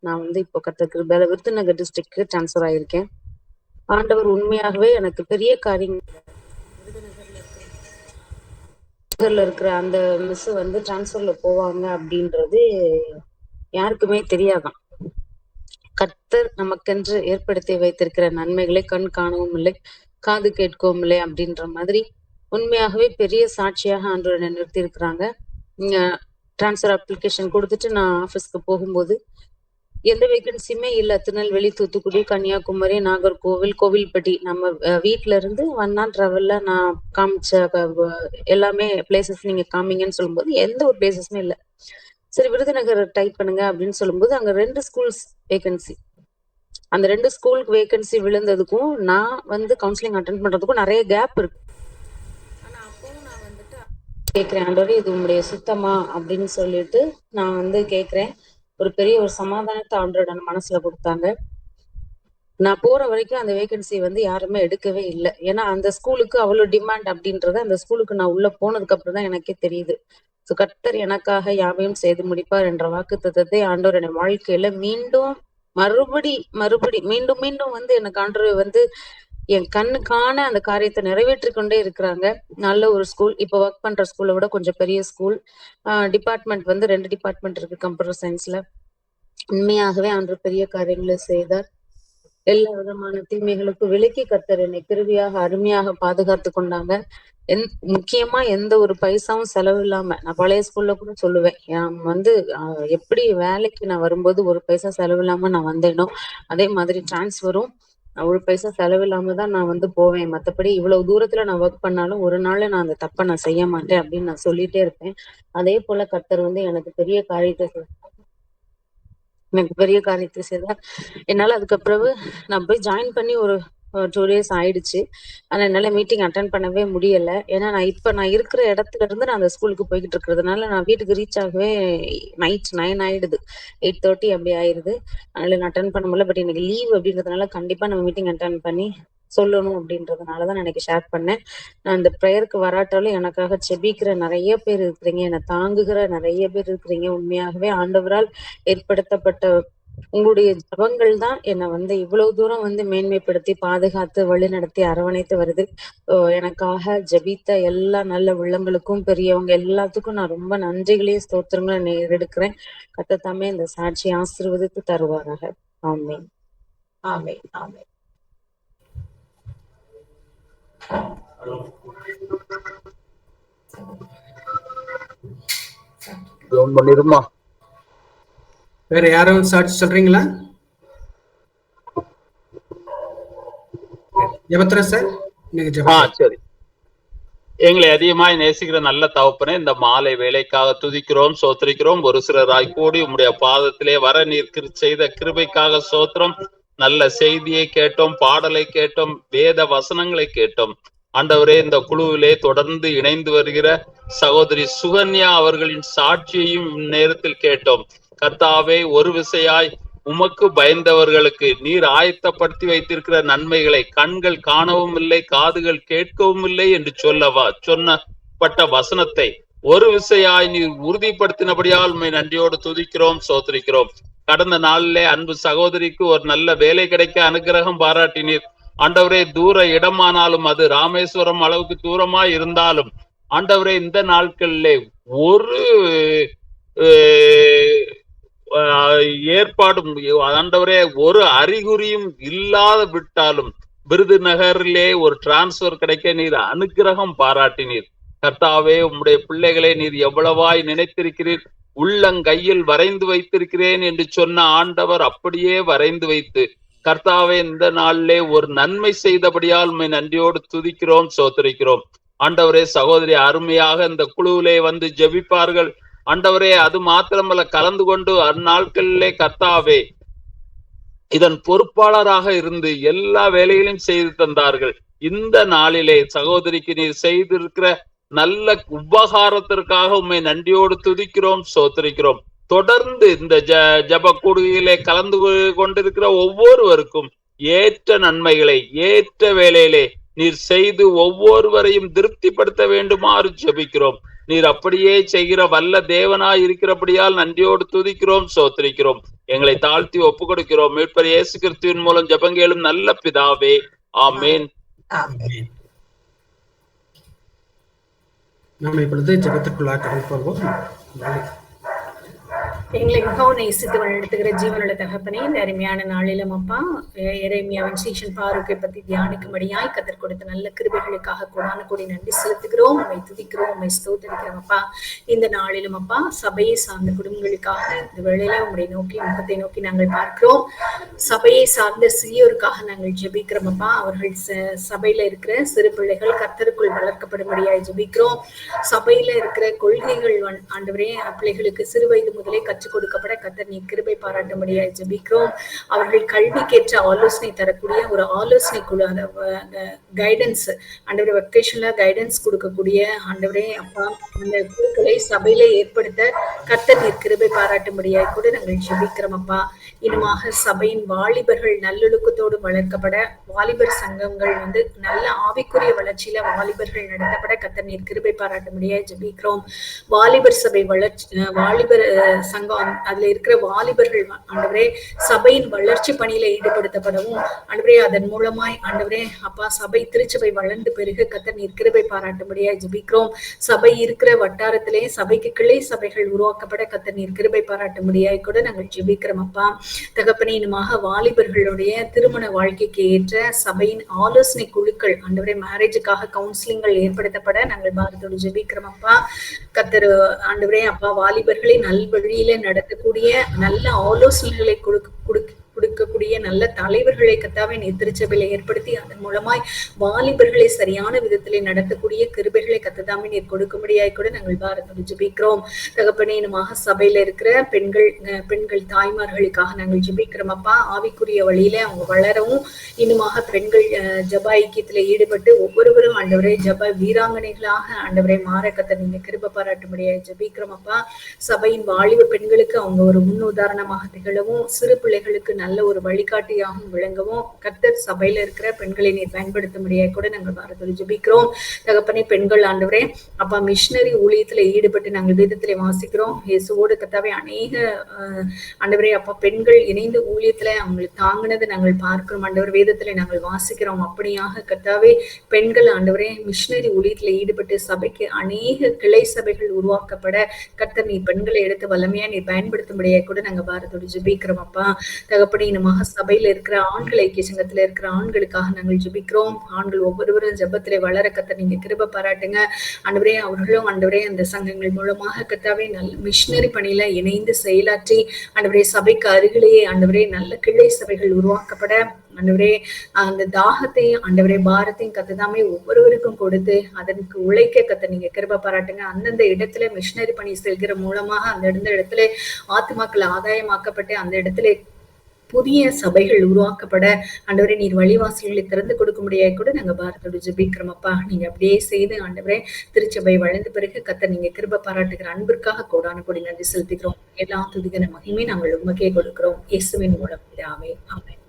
F: நான் வந்து இப்போ கர்த்தருக்கு விருதுநகர் டிஸ்ட்ரிக்ட்க்கு டிரான்ஸ்ஃபர் ஆயிருக்கேன். ஆண்டவர் உண்மையாகவே எனக்கு பெரிய காரியங்கள். விருதுநகர்ல இருக்கிற அந்த மிஸ் வந்து டிரான்ஸ்ஃபர்ல போவாங்க அப்படின்றது யாருக்குமே தெரியாதான். கர்த்தர் நமக்கென்று ஏற்படுத்தி வைத்திருக்கிற நன்மைகளை கண் காணவும் இல்லை, காது கேட்கவும் இல்லை அப்படின்ற மாதிரி உண்மையாகவே பெரிய சாட்சியாக ஆண்டவரை நிறுத்தி இருக்கிறாங்க. டிரான்ஸ்ஃபர் அப்ளிகேஷன் கொடுத்துட்டு நான் ஆஃபீஸ்க்கு போகும்போது எந்த வேகன்சியுமே இல்லை. திருநெல்வேலி, தூத்துக்குடி, கன்னியாகுமரி, நாகர்கோவில், கோவில்பட்டி, நம்ம வீட்டுல இருந்து 1 hour டிராவல்ல நான் காமிச்ச எல்லாமே பிளேசஸ் நீங்க காமிங்கன்னு சொல்லும்போது எந்த ஒரு பிளேசஸுமே இல்லை. சரி, விருதுநகர் டைப் பண்ணுங்க அப்படின்னு சொல்லும்போது அங்க 2 ஸ்கூல்ஸ் வேகன்சி. அந்த 2 ஸ்கூலுக்கு வேகன்சி விழுந்ததுக்கும் நான் வந்து கவுன்சிலிங் அட்டென்ட் பண்றதுக்கும் நிறைய கேப் இருக்கு. ஆனா அப்பவும் நான் வந்துட்டு கேட்கிறேன், ஆண்டவரே இது உங்களுடைய சுத்தமா அப்படின்னு சொல்லிட்டு நான் வந்து கேட்கிறேன். ஒரு பெரிய ஒரு சமாதானத்தை ஆண்டவரோட மனசுல கொடுத்தாங்க. நான் போற வரைக்கும் அந்த வேகன்சி வந்து யாருமே எடுக்கவே இல்லை. ஏன்னா அந்த ஸ்கூலுக்கு அவ்வளவு டிமாண்ட் அப்படின்றது அந்த ஸ்கூலுக்கு நான் உள்ள போனதுக்கு அப்புறம் தான் எனக்கே தெரியுது. கர்த்தர் எனக்காக யாவையும் செய்து முடிப்பார் என்ற வாக்குத்தத்தத்தை ஆண்டவர் என் வாழ்க்கையில மீண்டும் வந்து எனக்கு ஆண்டவர் வந்து என் கண்ணுக்கான அந்த காரியத்தை நிறைவேற்றி கொண்டே இருக்கிறாங்க. நல்ல ஒரு ஸ்கூல். இப்போ ஒர்க் பண்ற ஸ்கூலை விட கொஞ்சம் பெரிய ஸ்கூல். டிபார்ட்மெண்ட் வந்து 2 டிபார்ட்மெண்ட் இருக்கு கம்ப்யூட்டர் சயின்ஸ்ல. உண்மையாகவே ஆண்டவர் பெரிய காரியங்களை செய்தார். எல்லா விதமான தீமைகளுக்கும் விலக்கி கர்த்தர் என்னை கிருபையாக அருமையாக பாதுகாத்து கொண்டாங்க. முக்கியமா எந்த ஒரு பைசாவும் செலவு இல்லாம, நான் பழைய ஸ்கூல்ல கூட சொல்லுவேன். எப்படி வேலைக்கு நான் வரும்போது ஒரு பைசா செலவு இல்லாம நான் வந்தேனோ, அதே மாதிரி டிரான்ஸ்ஃபரும் ஒரு பைசா செலவு இல்லாம தான் நான் போவேன். மத்தபடி இவ்வளவு தூரத்துல நான் ஒர்க் பண்ணாலும் ஒரு நாள்ல நான் அந்த தப்ப நான் செய்ய மாட்டேன் அப்படின்னு நான் சொல்லிட்டே இருப்பேன். அதே போல கர்த்தர் எனக்கு பெரிய காரியத்தை செய்தார். என்னால அதுக்கு பிறகு நான் போய் ஜாயின் பண்ணி ஒரு 2 days ஆயிடுச்சு. ஆனா என்னால மீட்டிங் அட்டெண்ட் பண்ணவே முடியல. ஏன்னா நான் இருக்கிற இடத்துல இருந்து நான் அந்த ஸ்கூலுக்கு போய்கிட்டு இருக்கிறதுனால நான் வீட்டுக்கு ரீச் ஆகவே நைட் 9 ஆயிடுது. 8:30 அப்படி ஆயிடுது. அதனால நான் அட்டெண்ட் பண்ண முடியல. பட் எனக்கு லீவ் அப்படின்றதுனால கண்டிப்பா நம்ம மீட்டிங் அட்டெண்ட் பண்ணி சொல்லணும் அப்படின்றதுனாலதான் நான் எனக்கு ஷேர் பண்ணேன். நான் இந்த ப்ரேயருக்கு வராட்டாலும் எனக்காக செபிக்கிற நிறைய பேர் இருக்கிறீங்க, என்னை தாங்குகிற நிறைய பேர் இருக்கிறீங்க. உண்மையாகவே ஆண்டவரால் ஏற்படுத்தப்பட்ட உங்களுடைய ஜபங்கள் தான் என்னை இவ்வளவு தூரம் மேன்மைப்படுத்தி பாதுகாத்து வழி நடத்தி அரவணைத்து வருது. எனக்காக ஜபித்த எல்லா நல்ல உள்ளங்களுக்கும் பெரியவங்க எல்லாத்துக்கும் நான் ரொம்ப நன்றிகளையும் ஸ்தோத்திரங்களை எடுக்கிறேன். கர்த்தர் தாமே இந்த சாட்சி ஆசீர்வதித்து தருவாராக. ஆமென்.
D: ஆமென். ஆமென்.
B: வேற யாரும் சாட்சி சொல்றீங்களா? ஜெபத்ரா சார், நீங்க
G: சரி. எங்களை அதிகமாய் நேசிக்கிற நல்ல தகப்பனே, இந்த மாலை வேலைக்காக துதிக்கிறோம், சோத்திரிக்கிறோம். ஒரு சிலராய் கூடி உம்முடைய பாதத்திலே வர நீர் செய்த கிருபைக்காக சோத்திரம். நல்ல செய்தியை கேட்டோம், பாடலை கேட்டோம், வேத வசனங்களை கேட்டோம். ஆண்டவரே, இந்த குழுவிலே தொடர்ந்து இணைந்து வருகிற சகோதரி சுகன்யா அவர்களின் சாட்சியையும் நேரத்தில் கேட்டோம். கர்த்தாவே, ஒரு விசையாய் உமக்கு பயந்தவர்களுக்கு நீர் ஆயத்தப்படுத்தி வைத்திருக்கிற நன்மைகளை கண்கள் காணவும் இல்லை, காதுகள் கேட்கவும் இல்லை என்று சொன்னப்பட்ட வசனத்தை ஒரு விசையாய் நீர் உறுதிப்படுத்தினபடியால் உம்மை நன்றியோடு துதிக்கிறோம், சோத்திரிக்கிறோம். கடந்த நாளிலே அன்பு சகோதரிக்கு ஒரு நல்ல வேலை கிடைக்க அனுகிரகம் பாராட்டினீர். ஆண்டவரே, தூர இடமானாலும் அது ராமேஸ்வரம் அளவுக்கு தூரமா இருந்தாலும் ஆண்டவரே, இந்த நாட்களிலே ஒரு ஏற்பாடும் ஆண்டவரே ஒரு அறிகுறியும் இல்லாத விட்டாலும் விருதுநகரிலே ஒரு டிரான்ஸ்பர் கிடைக்க நீர் அனுகிரகம் பாராட்டினீர். கர்த்தாவே, உம்முடைய பிள்ளைகளை நீர் எவ்வளவாய் நினைத்திருக்கிறீர். உள்ளங்கையில் வரைந்து வைத்திருக்கிறேன் என்று சொன்ன ஆண்டவர் அப்படியே வரைந்து வைத்து கர்த்தாவே, இந்த நாளிலே ஒரு நன்மை செய்தபடியால் உம்மை நன்றியோடு துதிக்கிறோம், சோத்திரிக்கிறோம். ஆண்டவரே, சகோதரி அருமையாக இந்த குழுவிலே ஜெபிப்பார்கள். ஆண்டவரே, அது மாத்திரமல்ல, கலந்து கொண்டு அந்நாட்களிலே கர்த்தாவே இதன் பொறுப்பாளராக இருந்து எல்லா வேலைகளையும் செய்து தந்தார்கள். இந்த நாளிலே சகோதரிக்கு நீர் செய்திருக்கிற நல்ல உபகாரத்திற்காக உம்மை நன்றியோடு துதிக்கிறோம், சோத்திரிக்கிறோம். தொடர்ந்து இந்த ஜப கூடுகையிலே கலந்து கொண்டிருக்கிற ஒவ்வொருவருக்கும் ஏற்ற நன்மைகளை ஏற்ற வேளையிலே நீர் செய்து ஒவ்வொருவரையும் திருப்திப்படுத்த வேண்டுமாறு ஜெபிக்கிறோம். நீர் அப்படியே செய்கிற வல்ல தேவனாய் இருக்கிறபடியால் நன்றியோடு துதிக்கிறோம், சோத்திரிக்கிறோம். எங்களை தாழ்த்தி ஒப்பு கொடுக்கிறோம். மீட்பர் இயேசு கிறிஸ்துவின் மூலம் ஜெபங்கேளும் நல்ல பிதாவே, ஆமேன்.
B: நாம் இப்பொழுது ஜெபத்திற்குள்ளாக கடந்து போவோம்.
H: எங்களை மிகவும் நேசித்து வழிநடத்துகிற ஜீவனுள்ள தகப்பனே, இந்த அருமையான நாளிலும் அப்பா எரேமியாவின் சீஷன் பாருக்கை பத்தி தியானிக்கும்படியாய் கத்தர் கொடுத்த நல்ல கிருபைகளுக்காக கூடான கூடி நன்றி செலுத்துகிறோம். உண்மை துதிக்கிறோம், உண்மை ஸ்தோத்திரிக்கிறோம் அப்பா. இந்த நாளிலும் அப்பா சபையை சார்ந்த குடும்பங்களுக்காக இந்த வேளையில உங்களுடைய முகத்தை நோக்கி நாங்கள் பார்க்கிறோம். சபையை சார்ந்த சிறியோருக்காக நாங்கள் ஜெபிக்கிறோம் அப்பா. அவர்கள் சபையில இருக்கிற சிறு பிள்ளைகள் கர்த்தருக்குள் வளர்க்கப்படும்படியாய் ஜெபிக்கிறோம். சபையில இருக்கிற கொள்கைகள் ஆண்டவரே பிள்ளைகளுக்கு சிறு வயது முதலே கற்றுக் கொடுக்கப்பட கர்த்தர் நீ கிருபை பாராட்டும்படியாய் ஜெபிக்கிறோம். அவர்கள் கல்விக்கேற்ற ஆலோசனை தரக்கூடிய ஒரு ஆலோசனை குழு, அந்த கைடன்ஸ் ஆண்டவரே, வெக்கேஷன்ல கைடன்ஸ் கொடுக்கக்கூடிய ஆண்டவரே அப்பா அந்த குழுக்களை சபையில ஏற்படுத்த கர்த்தர் நீர் கிருபை பாராட்டும்படியாய் கூட நாங்கள் ஜெபிக்கிறோம் அப்பா. இன்னுமாக சபையின் வாலிபர்கள் நல்லொழுக்கத்தோடு வளர்க்கப்பட, வாலிபர் சங்கங்கள் நல்ல ஆவிக்குரிய வளர்ச்சியில வாலிபர்கள் நடத்தப்பட கர்த்தர் நீர் கிருபை பாராட்டும்படியாய் ஜெபிக்கிறோம். வாலிபர் சபை வளர்ச்சி, வாலிபர் சங்கம் அதுல இருக்கிற வாலிபர்கள் ஆண்டவரே சபையின் வளர்ச்சி பணியில ஈடுபடுத்தப்படவும் ஆண்டவரே அதன் மூலமாய் ஆண்டவரே அப்பா சபை திருச்சபை வளர்ந்து பெருக கர்த்தர் நீர் கிருபை பாராட்டும்படியாய் ஜெபிக்கிறோம். சபை இருக்கிற வட்டாரத்திலே சபைக்கு கிளை சபைகள் உருவாக்கப்பட கர்த்தர் நீர் கிருபை பாராட்டும்படியாய் கூட நாங்கள் ஜெபிக்கிறோம் அப்பா. தகப்பனே இனமாக வாலிபர்களுடைய திருமண வாழ்க்கைக்கு ஏற்ற சபையின் ஆலோசனை குழுக்கள் ஆண்டவரே மேரேஜுக்காக கவுன்சிலிங்கள் ஏற்படுத்தப்பட நாங்கள் பாரத்தோடு ஜெபிக்கிறோம் அப்பா. கர்த்தர் ஆண்டவரே அப்பா வாலிபர்களை நல்வழியில நடத்தக்கூடிய நல்ல ஆலோசனைகளை கொடுக்கக்கூடிய நல்ல தலைவர்களை கர்த்தாவே நீர் திருச்சபையில ஏற்படுத்தி அதன் மூலமாய் வாலிபர்களை சரியான விதத்திலே நடத்தக்கூடிய கிருபைகளை கர்த்தாவே நீர் கொடுக்கும்படியாய் கூட நாங்கள் பாரத்தோடு ஜெபிக்கிறோம். தகப்பனே இனமாக சபையில இருக்கிற பெண்கள் தாய்மார்களுக்காக நாங்கள் ஜெபிக்கிறோம் அப்பா. ஆவிக்குரிய வழியில அவங்க வளரவும் இன்னுமாக பெண்கள் ஜப ஐக்கியத்துல ஈடுபட்டு ஒவ்வொருவரும் ஆண்டவரே ஜப வீராங்கனைகளாக ஆண்டவரை மாற கர்த்தர் நீங்க கிருபை பாராட்டும்படியாய் ஜெபிக்கிறோம் அப்பா. சபையின் வாலிப பெண்களுக்கு அவங்க ஒரு முன் உதாரணமாக திகழவும் சிறு பிள்ளைகளுக்கு நல்ல ஒரு வழிகாட்டியாகவும் விளங்கவும் கர்த்தர் சபையில இருக்கிற பெண்களை நீர் பயன்படுத்த முடியாது கூட நாங்கள் பாரத்தோடு ஜெபிக்கிறோம். தகப்பனே பெண்கள் ஆண்டவரே அப்பா மிஷினரி ஊழியத்துல ஈடுபட்டு நாங்கள் வேதத்திலே வாசிக்கிறோம். இயேசுவோடு கர்த்தாவே அநேக ஆண்டவரே அப்பா பெண்கள் இணைந்து ஊழியத்துல அவங்களுக்கு தாங்கினதை நாங்கள் பார்க்கிறோம் ஆண்டவர், வேதத்துல நாங்கள் வாசிக்கிறோம். அப்படியாக கர்த்தாவே பெண்கள் ஆண்டவரே மிஷினரி ஊழியத்துல ஈடுபட்டு சபைக்கு அநேக கிளை சபைகள் உருவாக்கப்பட கர்த்தர் நீர் பெண்களை எடுத்து வல்லமையா நீர் பயன்படுத்தும்படியாக கூட நாங்கள் பாரத்தோடு ஜெபிக்கிறோம் அப்பா. தகப்பனே இனமாக சபையில இருக்கிற ஆண்கள் ஐக்கிய சங்கத்துல இருக்கிற ஆண்களுக்காக நாங்கள் ஜெபிக்கிறோம். ஆண்கள் ஒவ்வொருவரும் ஜெபத்திலே வளர கர்த்தர் நீங்க கிருபை பாராட்டுங்க ஆண்டவரே. அவர்களும் ஆண்டவரே அந்த சங்கங்கள் மூலமாக கர்த்தாவே நல்ல மிஷினரி பணியில இணைந்து செயலாற்றி ஆண்டவரே சபைக்கு அருகிலேயே ஆண்டவரே நல்ல கிளை சபைகள் உருவாக்கப்பட ஆண்டவரே அந்த தாகத்தையும் ஆண்டவரே பாரத்தையும் கர்த்ததாமே ஒவ்வொருவருக்கும் கொடுத்து அதற்கு உழைக்க கர்த்தர் நீங்க கிருபை பாராட்டுங்க. அந்தந்த இடத்துல மிஷினரி பணி செல்கிற மூலமாக அந்த இடத்துல ஆத்துமாக்கள் ஆதாயமாக்கப்பட்டு அந்த இடத்துல புதிய சபைகள் உருவாக்கப்பட ஆண்டவரே நீர் வழிவாசல்களை திறந்து கொடுக்க முடியாது கூட நாங்க பாரத்தோடு ஜெபிக்கிறோம் அப்பா. நீங்க அப்படியே செய்து ஆண்டவரே திருச்சபை வளர்ந்த பிறகு கர்த்தர் நீங்க கிருபை பாராட்டுகிற அன்பிற்காக கோடான கோடி நன்றி செலுத்துகிறோம். எல்லா துதிகன மகிமை நாங்கள் உமக்கே கொடுக்கிறோம் இயேசுவின் மூலம் பிதாவே ஆமென்.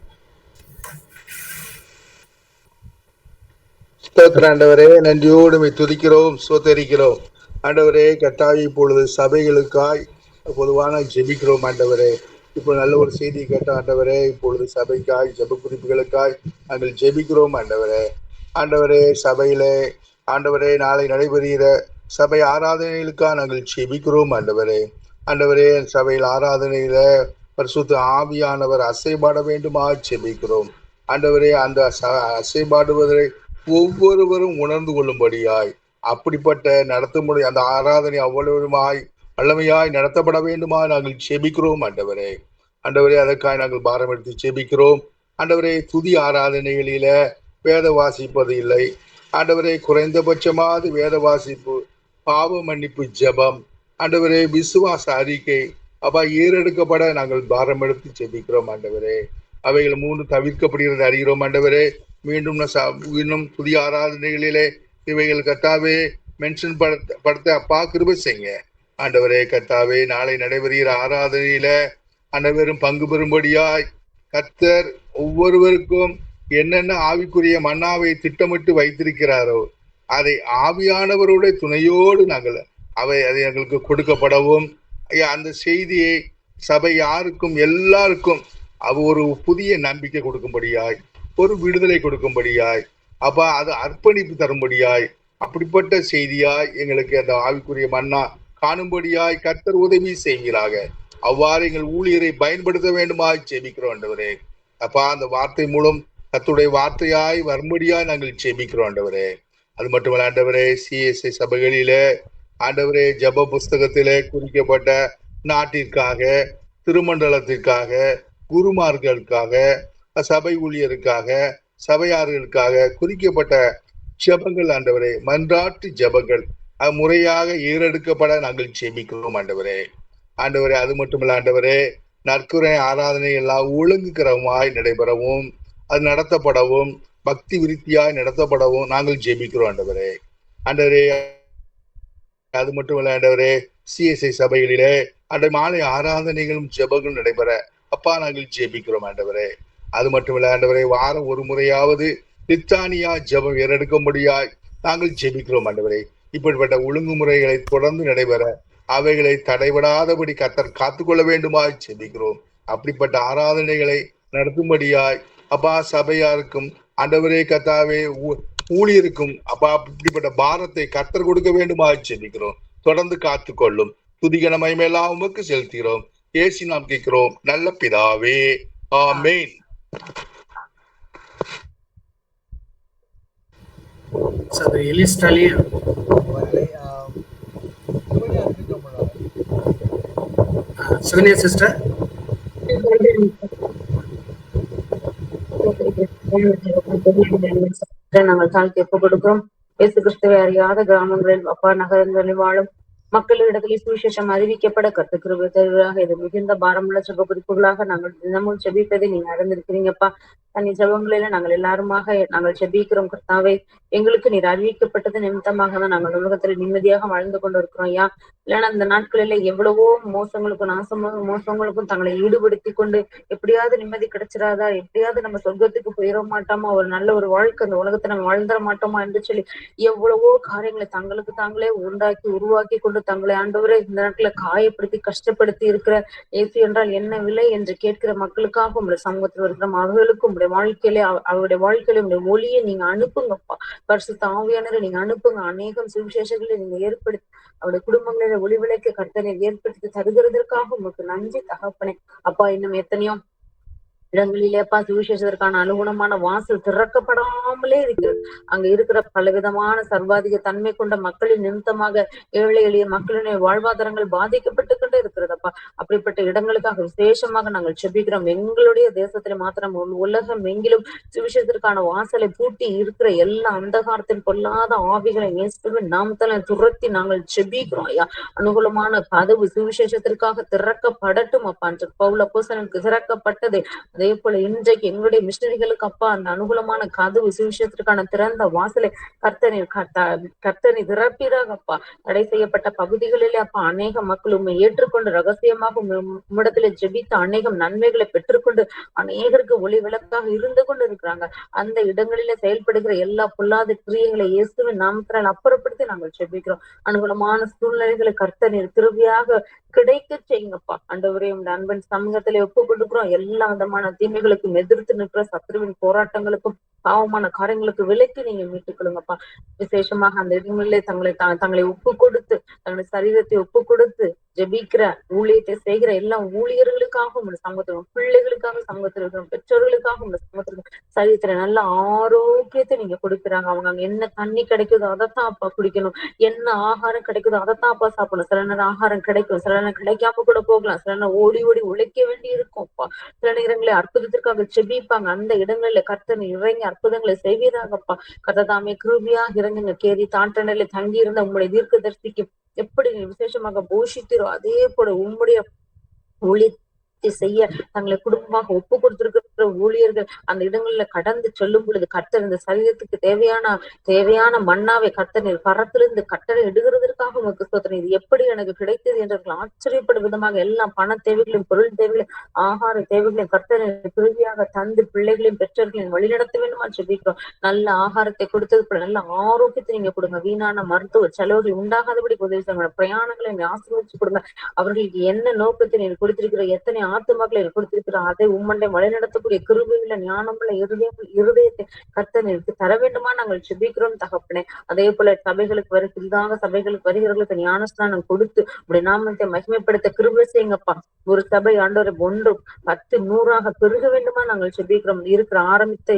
I: ஸ்தோத்திரம் ஆண்டவரே, நன்றியோடு துதிக்கிறோம் சோத்தரிக்கிறோம் ஆண்டவரே. கர்த்தாவே இப்பொழுது சபைகளுக்காய் பொதுவான ஜெபிக்கிறோம் ஆண்டவரே. இப்போ நல்ல ஒரு செய்தி கேட்ட ஆண்டவரே, இப்பொழுது சபைக்காய் ஜெப குறிப்புகளுக்காய் நாங்கள் ஜெபிக்கிறோம் ஆண்டவரே. ஆண்டவரே சபையிலே ஆண்டவரே நாளை நடைபெறுகிற சபை ஆராதனைகளுக்காக நாங்கள் ஜெபிக்கிறோம் ஆண்டவரே. ஆண்டவரே சபையில் ஆராதனையில பரிசுத்த ஆவியானவர் அசைபாட வேண்டுமா ஜெபிக்கிறோம் ஆண்டவரே. அந்த அசைபாடுவதை ஒவ்வொருவரும் உணர்ந்து கொள்ளும்படியாய் அப்படிப்பட்ட நடத்த முடியும் அந்த ஆராதனை அவ்வளவுமாய் வல்லமையாய் நடத்தப்பட வேண்டுமா நாங்கள் ஜெபிக்கிறோம் ஆண்டவரே. ஆண்டவரே அதற்காக நாங்கள் பாரம் எடுத்து ஜெபிக்கிறோம் ஆண்டவரே. துதி ஆராதனைகளில வேத வாசிப்பது இல்லை ஆண்டவரே. குறைந்தபட்சமாவது வேத வாசிப்பு, பாவ மன்னிப்பு ஜெபம் ஆண்டவரே, விசுவாச அறிக்கை அப்பா ஏறெடுக்கப்பட நாங்கள் பாரம் எடுத்து ஜெபிக்கிறோம் ஆண்டவரே. அவைகள் 3 தவிர்க்கப்படுகிறது அறிகிறோம் ஆண்டவரே. இன்னும் புதிய ஆராதனைகளிலே இவைகள் கர்த்தாவே மென்ஷன் படுத்த அப்பா கிருபை செய்யுங்க ஆண்டவரே. கர்த்தாவே நாளை நடைபெறுகிற ஆராதனையில அனைவரும் பங்கு பெறும்படியாய் கர்த்தர் ஒவ்வொருவருக்கும் என்னென்ன ஆவிக்குரிய மன்னாவை திட்டமிட்டு வைத்திருக்கிறாரோ அதை ஆவியானவருடைய துணையோடு நாங்கள் அது எங்களுக்கு கொடுக்கப்படவும் அந்த செய்தியை சபை யாருக்கும் எல்லாருக்கும் ஒரு புதிய நம்பிக்கை கொடுக்கும்படியாய், ஒரு விடுதலை கொடுக்கும்படியாய் அப்பா அது அர்ப்பணிப்பு தரும்படியாய் அப்படிப்பட்ட செய்தியாய் எங்களுக்கு அந்த ஆவிக்குரிய மன்னா காணும்படியாய் கர்த்தர் உதவி செய்வீராக. அவ்வாறு எங்கள் ஊழியரை பயன்படுத்த வேண்டுமாய் ஜெபிக்கிறோம் ஆண்டவரே. அப்பா அந்த வார்த்தை மூலம் கர்த்தருடைய வார்த்தையாய் வரும்படியாய் நாங்கள் ஜெபிக்கிறோம் ஆண்டவரே. அது மட்டுமல்ல ஆண்டவரே, CSI சபைகளிலே ஆண்டவரே ஜப புஸ்தகத்திலே குறிக்கப்பட்ட நாட்டிற்காக, திருமண்டலத்திற்காக, குருமார்களுக்காக, சபை ஊழியருக்காக, சபையார்களுக்காக குறிக்கப்பட்ட ஜபங்கள் ஆண்டவரே, மன்றாட்டு ஜபங்கள் முறையாக ஏறெடுக்கப்பட நாங்கள் ஜெபிக்கிறோம் ஆண்டவரே. ஆண்டவரே அது மட்டுமல்ல ஆண்டவரே, நற்குறை ஆராதனை எல்லாம் ஒழுங்குக்கிறமாய் நடைபெறவும் அது நடத்தப்படவும் பக்தி விருத்தியாய் நடத்தப்படவும் நாங்கள் ஜெபிக்கிறோம் ஆண்டவரே. ஆண்டவரே அது மட்டுமல்ல ஆண்டவரே, CSI சபைகளிலே அந்த மாலை ஆராதனைகளும் ஜெபங்களும் நடைபெற அப்பா நாங்கள் ஜெபிக்கிறோம் ஆண்டவரே. அது மட்டுமல்ல ஆண்டவரே, வாரம் ஒரு முறையாவது லித்தானியா ஜெபம் ஏறெடுக்கும்படியாய் நாங்கள் ஜெபிக்கிறோம் ஆண்டவரே. இப்படிப்பட்ட ஒழுங்குமுறைகளை தொடர்ந்து நடைபெற அவைகளை தடைபடாதபடி கர்த்தர் காத்துக்கொள்ள வேண்டுமாய் செபிக்கிறோம். அப்படிப்பட்ட ஆராதனைகளை நடத்தும்படியாய் அப்பா சபையாருக்கும் ஆண்டவரே கர்த்தாவே ஊழியருக்கும் அப்பா இப்படிப்பட்ட பாரத்தை கர்த்தர் கொடுக்க வேண்டுமாய் செபிக்கிறோம். தொடர்ந்து காத்துக்கொள்ளும். துதிகன மகிமையெல்லாம் உமக்கு செலுத்துகிறோம். இயேசு நாம் கேட்கிறோம் நல்ல பிதாவே, ஆமென்.
B: சகோதரி எலிஸ்டாலியா
E: வரலை. சுகன்யா சிஸ்டர் பண்ணுவாங்க.
B: சுகன்யா சிஸ்டர்.
F: நாங்கள் தாழ்த்தி ஒப்புக் கொடுக்கிறோம். இயேசு கிறிஸ்துவை அறியாத கிராமங்களில் அப்பா நகரங்களில் வாழும் மக்களிடத்தில் சுவிசேஷம் அறிவிக்கப்பட கர்த்தர் கிருபை தருவதாக. இது மிகுந்த பாரமுள்ள ஜெப குறிப்புகளாக நாங்கள் தினமும் ஜெபிப்பதை நீங்க அறிந்திருக்கிறீங்கப்பா. தனி ஜெபங்களில நாங்கள் எல்லாருமாக நாங்கள் ஜெபிக்கிறோம் கர்த்தாவே. எங்களுக்கு நீர் அறிவிக்கப்பட்டது நிமித்தமாக தான் நாங்கள் உலகத்தில் நிம்மதியாக வாழ்ந்து கொண்டு இருக்கிறோம் ஐயா. இல்லைன்னா அந்த நாட்களில எவ்வளவோ மோசங்களுக்கும் தங்களை ஈடுபடுத்தி கொண்டு எப்படியாவது நிம்மதி கிடைச்சிடாதா, எப்படியாவது நம்ம சொர்க்கத்துக்கு போயிட மாட்டோமா, ஒரு நல்ல ஒரு வாழ்க்கை அந்த உலகத்தை நம்ம வாழ்ந்துட மாட்டோமா என்று சொல்லி எவ்வளவோ காரியங்களை தங்களுக்கு தாங்களே உருவாக்கி கொண்டு தங்களை ஆண்டவரே இந்த நாட்களை காயப்படுத்தி கஷ்டப்படுத்தி இருக்கிற இயேசு என்றால் என்ன விலை என்று கேட்கிற மக்களுக்காக உங்களுடைய சமூகத்தில் இருக்கிற அவர்களுக்கும் உங்களுடைய வாழ்க்கையிலே அவருடைய வாழ்க்கையில உங்களுடைய ஒளியை நீங்க அனுப்புங்கப்பா. பரிசுத்த ஆவியானவரை நீங்க அனுப்புங்க. அநேகம் சுவிசேஷங்களை நீங்க ஏற்படுத்தி அவருடைய குடும்பங்களில ஒளி விளக்கு கர்த்தனை ஏற்படுத்தி தருகிறதற்காக உங்களுக்கு நன்றி தகப்பனே. அப்பா இன்னும் எத்தனையோ இடங்களிலேப்பா சுவிசேஷத்திற்கான அனுகுணமான வாசல் திறக்கப்படாமலே இருக்கிறது. அங்க இருக்கிற பலவிதமான சர்வாதிக தன்மை கொண்ட மக்களின் நிமித்தமாக ஏழை எளிய மக்களின் வாழ்வாதாரங்கள் பாதிக்கப்பட்டு கொண்டே இருக்கிறதப்பா. அப்படிப்பட்ட இடங்களுக்காக விசேஷமாக நாங்கள் செபிக்கிறோம். எங்களுடைய தேசத்துல மாத்திரம் உலகம் எங்கிலும் சுவிசேஷத்திற்கான வாசலை பூட்டி இருக்கிற எல்லா அந்தகாரத்தின் பொல்லாத ஆவிகளை நேசித்து நாமத்தால துரத்தி நாங்கள் செபிக்கிறோம் ஐயா. அனுகூலமான கதவு சுவிசேஷத்திற்காக திறக்கப்படட்டும் அப்பா. பவுல் அப்போஸ்தலனுக்கு திறக்கப்பட்டது அதே போல இன்றைக்கு எங்களுடைய மிஷனரிகளுக்கு அப்பா அந்த அனுகூலமான கதவு சுவிசேஷத்திற்கான திறந்த வாசலை கர்த்தனை திறப்பீராகப்பா. தடை செய்யப்பட்ட பகுதிகளிலே அப்பா அநேக மக்கள் உண்மை ஏற்றுக்கொண்டு ரகசியமாக உம்மிடத்திலே ஜெபித்து அநேகம் நன்மைகளை பெற்றுக்கொண்டு அநேகருக்கு ஒளி விளக்காக இருந்து கொண்டு இருக்கிறாங்க. அந்த இடங்களிலே செயல்படுகிற எல்லா பொல்லாத கிரியைகளை இயேசுவின் நாமத்தினால் அப்புறப்படுத்தி நாங்கள் ஜெபிக்கிறோம். அனுகூலமான சூழ்நிலைகளை கர்த்தர் கிருபையாக கிடைக்க செய்யுங்கப்பா. ஆண்டவரே உங்க அன்பன் சமூகத்திலே ஒப்பு கொடுக்கிறோம். எல்லா விதமான தீமைகளுக்கும் எதிர்த்து நிற்கிற சத்ருவின் போராட்டங்களுக்கும் பாவமான காரியங்களுக்கு விலக்கி நீங்க மீட்டுக் கொள்ளுங்கப்பா. விசேஷமாக அந்த இடங்களிலே தங்களை ஒப்பு கொடுத்து தங்களுடைய சரீரத்தை ஒப்பு கொடுத்து ஜெபிக்கிற ஊழியத்தை செய்கிற எல்லா ஊழியர்களுக்காக உங்க சமூகத்திலும் பிள்ளைகளுக்காக சமூகத்தில் இருக்கிற பெற்றோர்களுக்காக உங்க சமூகத்திலும் சரீரத்துல நல்ல ஆரோக்கியத்தை நீங்க கொடுக்குறாங்க. அவங்க அங்க என்ன தண்ணி கிடைக்குதோ அதைத்தான் அப்பா குடிக்கணும், என்ன ஆகாரம் கிடைக்குதோ அதைத்தான் அப்பா சாப்பிடணும். சில நேரம் ஆகாரம் கிடைக்கும், சில நேரம் கிடைக்காம கூட போகலாம், சில நேரம் ஓடி உழைக்க வேண்டி இருக்கும் அப்பா. சில நேரங்களில் அற்புதத்திற்காக செபிப்பாங்க. அந்த இடங்களில கர்த்தர் இறங்கி அற்புதங்களை செய்வீராகப்பா. கர்த்தர் தாமே கிருபையாக இறங்குங்க. கேரி தாண்டனில தங்கி இருந்த உங்களுடைய தீர்க்கதரிசிக்கு எப்படி விசேஷமாக போஷித்தீரோ அதே போல உம்முடைய ஊழியத்தை செய்ய தங்களை குடும்பமாக ஒப்பு கொடுத்திருக்கிற ஊழியர்கள் அந்த இடங்கள்ல கடந்து சொல்லும் பொழுது கர்த்தர் இந்த சரீரத்துக்கு தேவையான மன்னாவை கர்த்தர் கரத்திலிருந்து கட்டளை இடுகிறதற்காக உங்களுக்கு ஸ்தோத்திரம். இது எப்படி எனக்கு கிடைத்தது என்று ஆச்சரியப்படும் விதமாக எல்லா பண தேவைகளையும் பொருள் தேவைகளையும் ஆகார தேவைகளையும் கர்த்தர் பிரிவியாக தந்து பிள்ளைகளையும் பெற்றோர்களையும் வழிநடத்த வேண்டுமா ஜெபிக்கிறோம். நல்ல ஆகாரத்தை கொடுத்தது போல நல்ல ஆரோக்கியத்தை நீங்க கொடுங்க. வீணான மருத்துவ செலவுகள் உண்டாகாதபடி உதவி செய்யுங்க. பிரயாணங்களை ஆசீர்வதிச்சு கொடுங்க. அவர்களுக்கு என்ன நோக்கத்தை நீங்க கொடுத்திருக்கிற எத்தனை ஆத்துமக்களை கொடுத்திருக்கிற அதை உம்மண்டை வழிநடத்தக்கூடிய கிருபையுள்ள ஞானமுள்ள இருதயத்தை கர்த்தருக்கு தர வேண்டுமா நாங்கள் செபிக்கிறோம் தகப்பனே. அதே போல சபைகளுக்கு புதிதாக சபைகளுக்கு வருகிறவர்களுக்கு ஞானஸ்நானம் கொடுத்து உடைய நாமத்தை மகிமைப்படுத்த கிருபை செய்யுங்கப்பா. ஒரு சபை ஆண்டவரை 1 10 100 பெருக வேண்டுமா நாங்கள் செபிக்கிறோம். இருக்கிற ஆரம்பித்த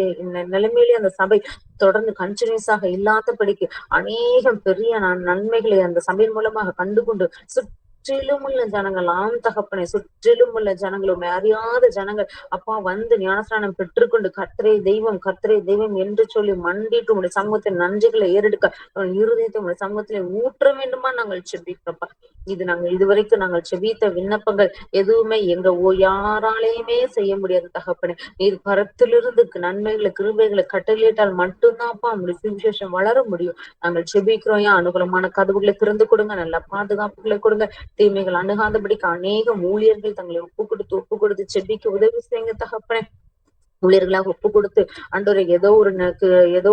F: நிலைமையிலே அந்த சபை தொடர்ந்து கண்டினியூஸாக இல்லாதபடிக்கு அநேகம் பெரிய நன்மைகளை அந்த சபையின் மூலமாக கண்டுகொண்டு சுற்றிலும் உள்ள ஜனங்கள் தகப்பனை சுற்றிலும் உள்ள ஜனங்களும் அறியாத ஜனங்கள் அப்பா வந்து ஞானஸ்நானம் பெற்றுக்கொண்டு கர்த்தரே தெய்வம் என்று சொல்லி மண்டிட்டு உங்களுடைய சமூகத்தின் நன்றிகளை ஏறெடுக்க இருதயத்தை உங்களுடைய சமூகத்திலே ஊற்ற வேண்டுமா நாங்கள் செபிக்கிறப்பா. நாங்கள் இதுவரைக்கும் நாங்கள் செபித்த விண்ணப்பங்கள் எதுவுமே யாராலையுமே செய்ய முடியாது தகப்பனே. நீர் கரத்திலிருந்து நன்மைகளை கிருபைகளை கட்டளையிட்டால் மட்டும்தான்ப்பா நம்முடைய சுவிசேஷம் வளர முடியும். நாங்கள் செபிக்கிறோம். அனுகூலமான கதவுகளை திறந்து கொடுங்க, நல்ல பாதுகாப்புகளை கொடுங்க, தீமைகள் அணுகாதபடிக்கு அநேக ஊழியர்கள் தங்களை ஒப்பு கொடுத்து செபிக்க உதவி செய்யுங்க தகப்பனே. ஊழியர்களாக ஒப்பு கொடுத்து ஆண்டவரே ஏதோ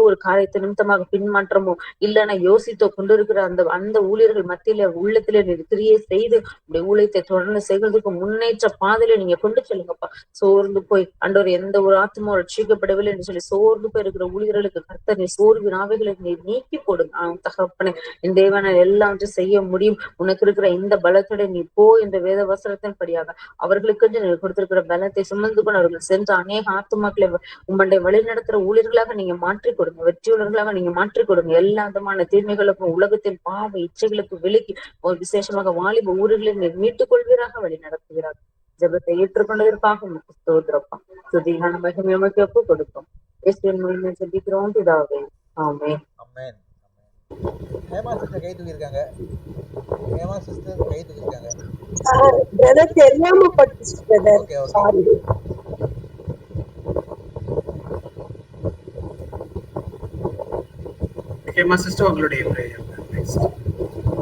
F: ஒரு காரியத்தை நிமித்தமாக பின்மாற்றமோ இல்லைன்னா யோசித்தோ கொண்டிருக்கிற அந்த ஊழியர்கள் மத்தியில உள்ளத்திலே நீர் கிரியை செய்து உடைய ஊழியத்தை தொடர்ந்து செய்வதற்கு முன்னேற்ற பாதையில நீங்க கொண்டு செல்லுங்கப்பா. சோர்ந்து போய் ஆண்டவர் எந்த ஒரு ஆத்மாவும் ரட்சிக்கப்படவில்லை என்று சொல்லி சோர்ந்து போய் இருக்கிற ஊழியர்களுக்கு கர்த்தர் நீ சோர்வின் ஆவிகளை நீர் நீக்கி போடுங்க தகப்பனே. என் தேவனால் எல்லாவற்றையும் செய்ய முடியும், உனக்கு இருக்கிற இந்த பலத்தோட நீ போ என்ற வேத வசனத்தின் படியாக அவர்களுக்கு நீர் கொடுத்திருக்கிற பலத்தை சுமந்து கொண்டு அவர்கள் சென்று அநேக ஆத்துமாக்களை உங்களுடைய வழி நடத்துற ஊழியர்களாக நீங்க மாற்றிக் கொடுங்க, வெற்றியுள்ளர்களாக நீங்க மாற்றிக் கொடுங்க. எல்லா விதமான தீமைகளுக்கும் உலகத்தின் பாவ இச்சைகளுக்கு விலக்கி ஒரு விசேஷமாக வாலிப ஊர்களை நீர் மீட்டுக் கொள்வீராக வழி நடத்துகிறார். ஜெபத்தை ஏற்றுக்கொண்டதற்காக ஸ்தோத்திரப்பா. துதியான மகிமை உமக்கு ஒப்பு கொடுக்கும். இயேசுவின் மூலமே ஜெபிக்கிறோம் பிதாவே, ஆமென்.
E: ஆமென். ஹேமா சிஸ்டர் கை தூக்கியிருக்காங்க. ஹேமா சிஸ்டர் கை தூக்கியிருக்காங்க.
J: பிரதர் தெரியாம பட்டுச்சு brother.
E: Okay okay.
J: Sorry.
B: Hema sister உங்களுடைய prayer.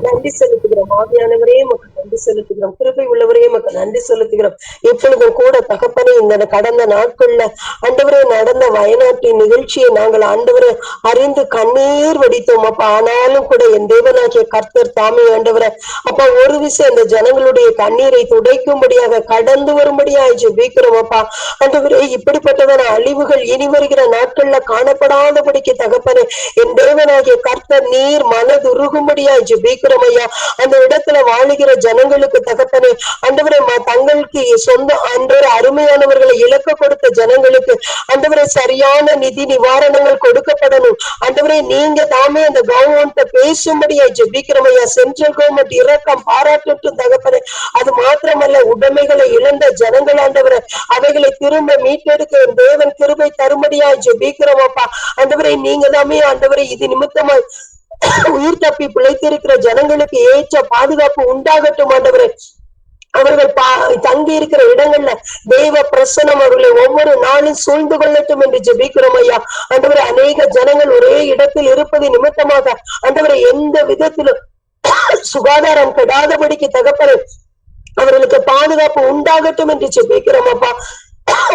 J: நன்றி செலுத்துகிறோம் ஆவியானவரே, உமக்கு நன்றி செலுத்துகிறோம். கிருபை உள்ளவரே, உமக்கு நன்றி செலுத்துகிறோம். எப்பொழுதும் கூட தகப்பனே இந்த கடந்த நாட்கள்ல ஆண்டவரே நடந்த வயநாட்டின் நிகழ்ச்சியை நாங்கள் ஆண்டவரை அறிந்து கண்ணீர் வடித்தோம் அப்பா. ஆனாலும் கூட என் தேவனாகிய கர்த்தர் தாமே ஆண்டவரை அப்பா ஒரு விஷயம் அந்த ஜனங்களுடைய கண்ணீரை துடைக்கும்படியாக கடந்து வரும்படியாக ஜெபிக்கிறோம் அப்பா. ஆண்டவரே இப்படிப்பட்டதான அழிவுகள் இனி வருகிற நாட்கள்ல காணப்படாதபடிக்கு தகப்பனே என் தேவனாகிய கர்த்தர் நீர் மனதுருகும்படியா ஜெபிக்கிறோம் ஐயா. அந்த இடத்துல வாழுகிற ஜனங்களுக்கு தகப்பனே ஆண்டவரே தங்களுக்கு சொந்த ஆண்டவரே அருமையானவர்களை இழக்க கொடுத்த ஜனங்களுக்கு ஆண்டவரே சரியான நிதி நிவாரணங்கள் கொடுக்கப்படணும் ஆண்டவரே. நீங்க தாமே அந்த கவர்மெண்ட்ட பேசும்படியா ஜெபிக்கிறோம் ஐயா. சென்ட்ரல் கவர்மெண்ட் இரக்கம் பாராட்டட்டும் தகப்பனே. அது மாத்திரமல்ல உடைமைகளை இழந்த ஜனங்கள் ஆண்டவரே அவைகளை திரும்ப மீட்டெடுக்க தேவன் கிருபை தரும்படியா ஜெபிக்கிறோம் அப்பா. ஆண்டவரே நீங்க தாமே ஆண்டவரே இது நிமித்தமா உயிர் தப்பி பிழைத்திருக்கிற ஜனங்களுக்கு ஏற்ற பாதுகாப்பு உண்டாகட்டும் ஆண்டவரே. அவர்கள் தங்கி இருக்கிற இடங்கள்ல தெய்வ பிரசனம் அவர்களை ஒவ்வொரு நாளும் சூழ்ந்து கொள்ளட்டும் என்று ஜெபிக்கிறோம் ஐயா. ஆண்டவரே அநேக ஜனங்கள் ஒரே இடத்தில் இருப்பது நிமித்தமாக ஆண்டவரை எந்த விதத்திலும் சுகாதாரம் கெடாதபடிக்கு தகப்பனே அவர்களுக்கு பாதுகாப்பு உண்டாகட்டும் என்று ஜெபிக்கிறோம் அப்பா.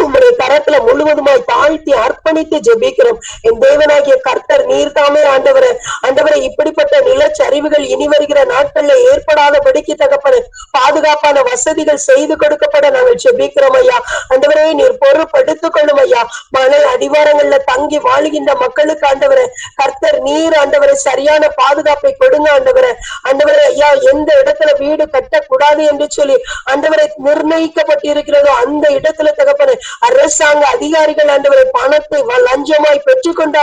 J: உங்களுடைய கரத்துல முழுவதுமாய் தாழ்த்தி அர்ப்பணித்து ஜெபிக்கிறோம். என் தேவனாகிய கர்த்தர் நீர்தாமே ஆண்டவரே ஆண்டவரே இப்படிப்பட்ட நிலச்சரிவுகள் இனி வருகிற நாட்கள்ல ஏற்படாதபடிக்கு தகப்பனே பாதுகாப்பான வசதிகள் செய்து கொடுக்கப்பட நாங்கள் ஜெபிக்கிறோம் ஐயா. ஆண்டவரே நீர் பொறுப்படுத்திக் கொள்ளும் ஐயா. மலை அடிவாரங்கள்ல தங்கி வாழுகின்ற மக்களுக்கு ஆண்டவரே கர்த்தர் நீர் ஆண்டவரே சரியான பாதுகாப்பை கொடுங்க ஆண்டவரே. ஆண்டவரே ஐயா எந்த இடத்துல வீடு கட்டக்கூடாது என்று சொல்லி ஆண்டவரை நிர்ணயிக்கப்பட்டிருக்கிறதோ அந்த இடத்துல தகப்பனே அரசாங்க அதிகாரிகள் ஆண்டவரை பணத்தை லஞ்சமாய் பெற்றுக்கொண்ட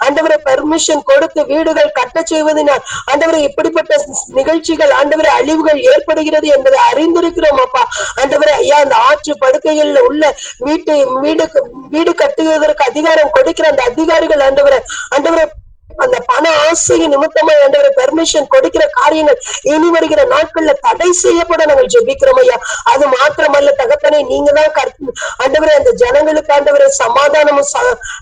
J: ஆண்டவரை பெர்மிஷன் கொடுத்து வீடுகள் கட்ட செய்வதனால் ஆண்டவரை இப்படிப்பட்ட நிகழ்ச்சிகள் ஆண்டவரை அழிவுகள் ஏற்படுகிறது என்பதை அறிந்திருக்கிறோம் அப்பா. ஆண்டவரை ஐயா அந்த ஆற்று படுக்கைகள்ல உள்ள வீடு கட்டுவதற்கு அதிகாரம் கொடுக்கிற அந்த அதிகாரிகள் ஆண்டவரை அந்த பண ஆசை நிமித்தமா ஆண்டவரை பெர்மிஷன் கொடுக்கிற காரியங்கள் இனி வருகிற நாட்கள்ல தடை செய்யப்பட நாங்கள் ஜெபிக்கிறோம் ஐயா. அது மாத்திரமல்ல தகப்பனே நீங்க தான் ஆண்டவரே அந்த ஜனங்களுக்கு ஆண்டவரை சமாதானமும்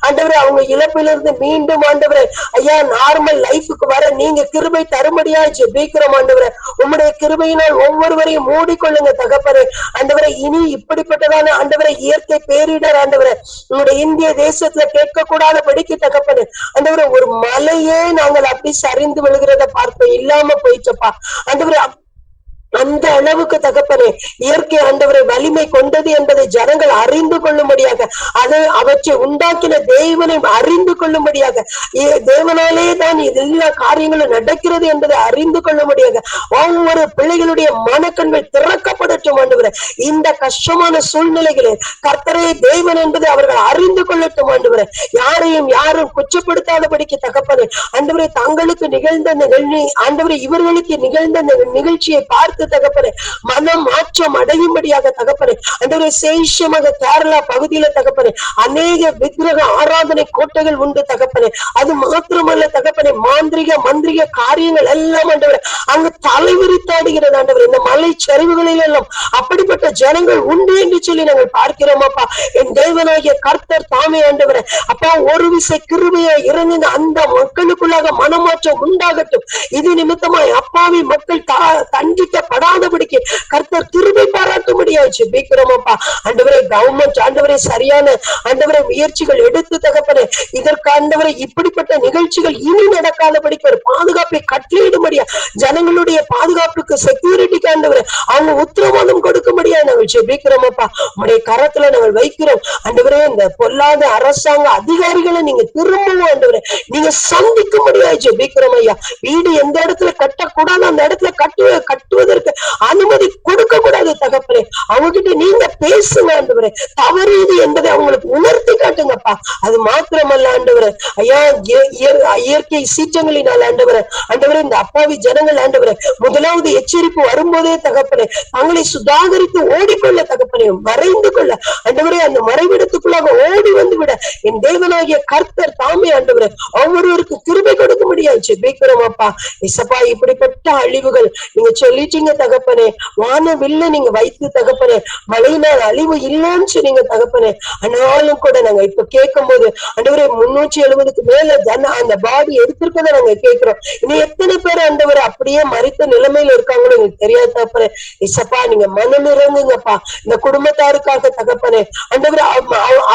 J: ஆண்டவரே அவங்க இழப்பிலிருந்து மீண்டும் ஆண்டவரை ஐயா நார்மல் லைஃபுக்கு வர நீங்க கிருபை தரும்படியா ஜெபிக்கிறோம் ஆண்டவரை. உம்முடைய கிருபையினால் ஒவ்வொருவரையும் மூடிக்கொள்ளுங்க தகப்பனே. ஆண்டவரை இனி இப்படிப்பட்டதான ஆண்டவரை இயற்கை பேரிடர் ஆண்டவரை உங்களுடைய இந்திய தேசத்துல கேட்க கூடாத படிக்க தகப்பனே ஆண்டவரை ஒரு மலையே நாங்கள் அப்படி சரிந்து விழுகிறத பார்ப்போம் இல்லாம போயிச்சப்பா ஆண்டவரே. அந்த அளவுக்கு தகப்பனே இயற்கை ஆண்டவரை வலிமை கொண்டது என்பதை ஜனங்கள் அறிந்து கொள்ளும்படியாக அதை அவற்றை உண்டாக்கின தேவனை அறிந்து கொள்ளும்படியாக தேவனாலே தான் எல்லா காரியங்களும் நடக்கிறது என்பதை அறிந்து கொள்ளும்படியாக ஒவ்வொரு பிள்ளைகளுடைய மனக்கண்கள் திறக்கப்படட்டும் ஆண்டவரே. இந்த கஷ்டமான சூழ்நிலைகளில் கர்த்தரே தேவன் என்பதை அவர்கள் அறிந்து கொள்ளட்டும் ஆண்டவரே. யாரும் குற்றப்படுத்தாதபடிக்கு தகப்பனே ஆண்டவரே தங்களுக்கு நிகழ்ந்த ஆண்டவரே இவர்களுக்கு நிகழ்ந்த நிகழ்ச்சியை பார்த்து தகப்பனே மனம் மாற்றம் அடையும்படியாக தகப்பனே ஆண்டவரே. சேஷமாக கேரளா பகுதியில தகப்பனே அநேக விக்கிரக ஆராதனை கோட்டைகள் உண்டு தகப்பனே. அது மாத்திரமல்ல தகப்பனே மந்திரிக காரியங்கள் எல்லாம் ஆண்டவரே அங்கு தலைவிரித்தாடுகிறது ஆண்டவரே. இந்த மலை சரிவுகளில் எல்லாம் அப்படிப்பட்ட ஜனங்கள் உண்டு என்று சொல்லி நாங்கள் பார்க்கிறோம் அப்பா. என் தேவனாகிய கர்த்தர் தாமே ஆண்டவரே அப்பா ஒரு விசை கிருபையா இறங்கின அந்த மக்களுக்குள்ளாக மனமாற்றம் உண்டாகட்டும். இது நிமித்தமாய் அப்பாவி மக்கள் தண்டிக்க பாதிக்கப்படாதபடிக்கு கர்த்தர் கிருபை பாராட்டும்படியா ஜெபிக்கிறோமப்பா. ஆண்டவரே கவர்மெண்ட் ஆண்டவரே சரியான ஆண்டவரே முயற்சிகள் எடுத்து தகப்பனே இதற்கு ஆண்டவரே இப்படிப்பட்ட நிகழ்ச்சிகள் இனி நடக்காதபடிக்கு ஒரு பாதுகாப்பை கட்டளையிடும்படியா, ஜனங்களுடைய பாதுகாப்புக்கு செக்யூரிட்டிக்கு ஆண்டவரே அவங்க உத்தரவாதம் கொடுக்கும்படியா நாங்கள் ஜெபிக்கிறோமப்பா. உடைய கரத்துல நாங்கள் வைக்கிறோம் ஆண்டவரே. இந்த பொல்லாத அரசாங்க அதிகாரிகளை நீங்க திரும்பவும் ஆண்டவரே நீங்க சந்திக்கும்படியா ஜெபிக்கிறோம் ஐயா. வீடு எந்த இடத்துல கட்டக்கூடாது அந்த இடத்துல கட்டுவதற்கு அனுமதி கொடுக்க கூடாது தகப்பனே. அவங்க கிட்ட நீங்க பேசுங்க ஆண்டவரே. தவறு இது என்பதை அவங்களுக்கு உணர்த்தி காட்டுங்கப்பா. அது மாத்திரமல்ல ஆண்டவரே ஐயா, இயற்கை சீற்றங்களினால் ஆண்டவரே இந்த அப்பாவி ஜனங்கள் ஆண்டவரே முதலாவது எச்சரிப்பு வரும்போதே தகப்பனே தங்களை சுதாகரித்து ஓடிக்கொள்ள தகப்பனே, மறைந்து கொள்ள ஆண்டவரே, அந்த மறைவிடத்துக்குள்ளாக ஓடி வந்து விட என் தேவனாகிய கர்த்தர் தாமே ஆண்டவரே ஒவ்வொருவருக்கு கிருபை கொடுக்க முடியாது ஜெபிக்கிறோம் அப்பா. இசப்பா இப்படிப்பட்ட அழிவுகள் நீங்க சொல்லிட்டீங்க தகப்பனே. வானவில்லை நீங்க வைத்து தகப்பனே மழையினால் அழிவு இல்லைன்னு சொன்னீங்க தகப்பனே. ஆனாலும் கூட நாங்க இப்ப கேட்கும் போது ஆண்டவரே 370க்கு மேல அந்த பாடி எடுத்திருக்கதை நாங்க கேட்கிறோம். இன்னும் எத்தனை பேர் ஆண்டவரை அப்படியே மறித்த நிலைமையில இருக்காங்களோ எங்களுக்கு தெரியாது தகப்பனே. இசப்பா நீங்க மனம் இறங்குங்கப்பா இந்த குடும்பத்தாருக்காக தகப்பனே. ஆண்டவரே